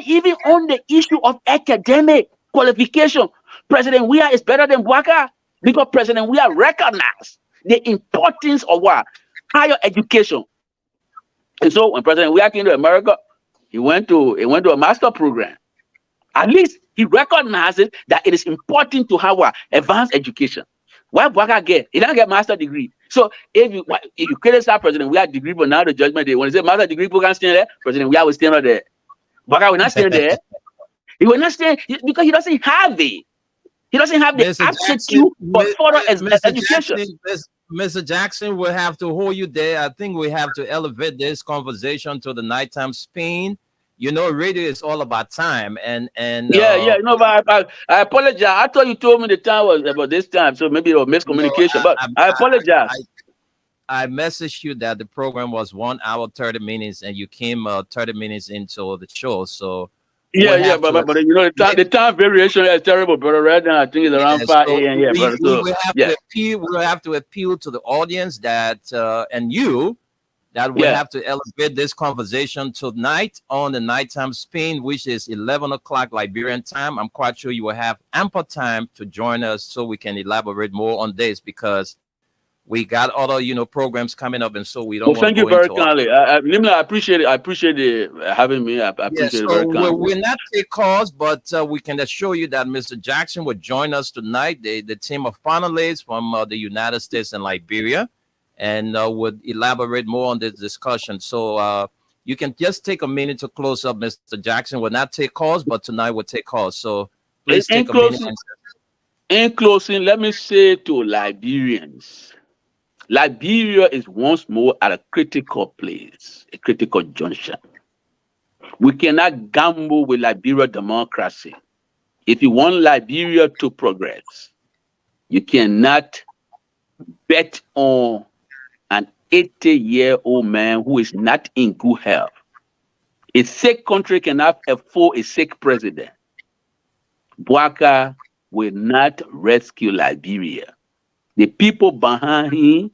even on the issue of academic qualification, President Weah is better than Bwaka because President Weah recognized the importance of what? Higher education. And so when President Weah came to America, he went to a master program. At least he recognizes that it is important to have what? Advanced education. Why Bwaka get? He don't get master degree. So if you criticize President Weah degree, but now the judgment day, when he say master degree, people can stand there, President Weah will stand there. Bwaka will not stand there. He will not stand because he doesn't have it. He doesn't have the aptitude for further education. Mr. Jackson will have to hold you there. I think we have to elevate this conversation to the nighttime spin. You know, radio is all about time, and no, but I apologize. I thought you told me the time was about this time, so maybe it was miscommunication. No, but I apologize. I messaged you that the program was 1 hour 30 minutes, and you came 30 minutes into the show. So but you know the time variation is terrible, brother. Right now, I think it's around 5 a.m. Yeah, brother. So, we will have to appeal to the audience that and you. That we have to elevate this conversation tonight on the nighttime spin, which is 11 o'clock Liberian time. I'm quite sure you will have ample time to join us so we can elaborate more on this because we got other, programs coming up, and so we don't. Well, thank you very kindly. Nimla, I appreciate it. I appreciate having me. I appreciate it very kindly. We'll not take calls, but we can assure you that Mr. Jackson will join us tonight. The team of panelists from the United States and Liberia. And would elaborate more on this discussion. So you can just take a minute to close up, Mr. Jackson. We'll not take calls, but tonight we'll take calls. So please take a minute. In closing, let me say to Liberians, Liberia is once more at a critical place, a critical junction. We cannot gamble with Liberia democracy. If you want Liberia to progress, you cannot bet on an 80-year-old man who is not in good health. A sick country cannot afford a sick president. Bwaka will not rescue Liberia. The people behind him,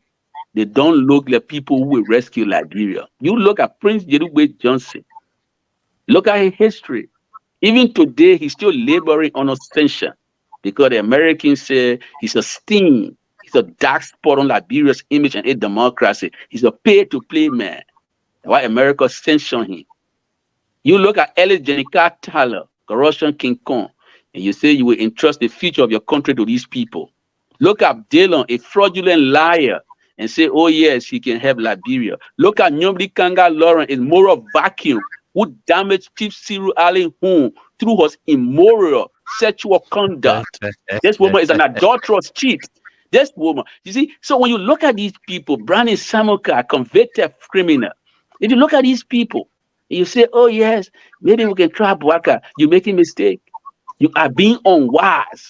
they don't look like people who will rescue Liberia. You look at Prince Jerugbe Johnson. Look at his history. Even today, he's still laboring on ascension because the Americans say he's a stain. He's a dark spot on Liberia's image and its democracy. He's a pay-to-play man. That's why America sanctioned him. You look at Ellis Jenica Tyler. corruption King Kong, and you say you will entrust the future of your country to these people. Look at Dillon, a fraudulent liar, and say, oh yes, he can help Liberia. Look at Nyomdi Kanga Lauren, a moral vacuum, who damaged Chief Cyril Allen Home through his immoral sexual conduct. This woman is an adulterous cheat. This woman, you see, so when you look at these people, Brandon Samuka, a convicted criminal, if you look at these people, you say, oh yes, maybe we can try Bouaka. You're making a mistake. You are being unwise.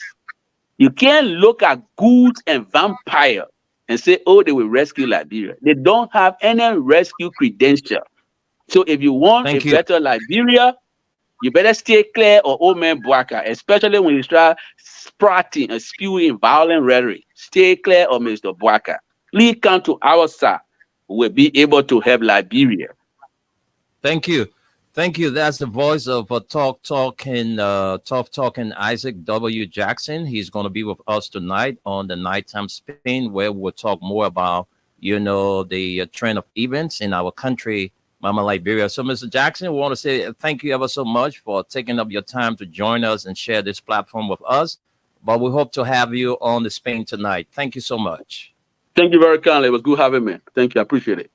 You can't look at Goods and Vampire and say, oh, they will rescue Liberia. They don't have any rescue credential. So if you want better Liberia, you better stay clear of old man Bouaka, especially when you start sprouting and spewing violent rhetoric. Stay clear of Mr. Bouaka. Please come to our side. We'll be able to help Liberia. Thank you. Thank you. That's the voice of Tough Talking Isaac W. Jackson. He's going to be with us tonight on the Nighttime Spin, where we'll talk more about, the trend of events in our country, Mama Liberia. So, Mr. Jackson, we want to say thank you ever so much for taking up your time to join us and share this platform with us. But we hope to have you on the Spin tonight. Thank you so much. Thank you very kindly. It was good having me. Thank you. I appreciate it.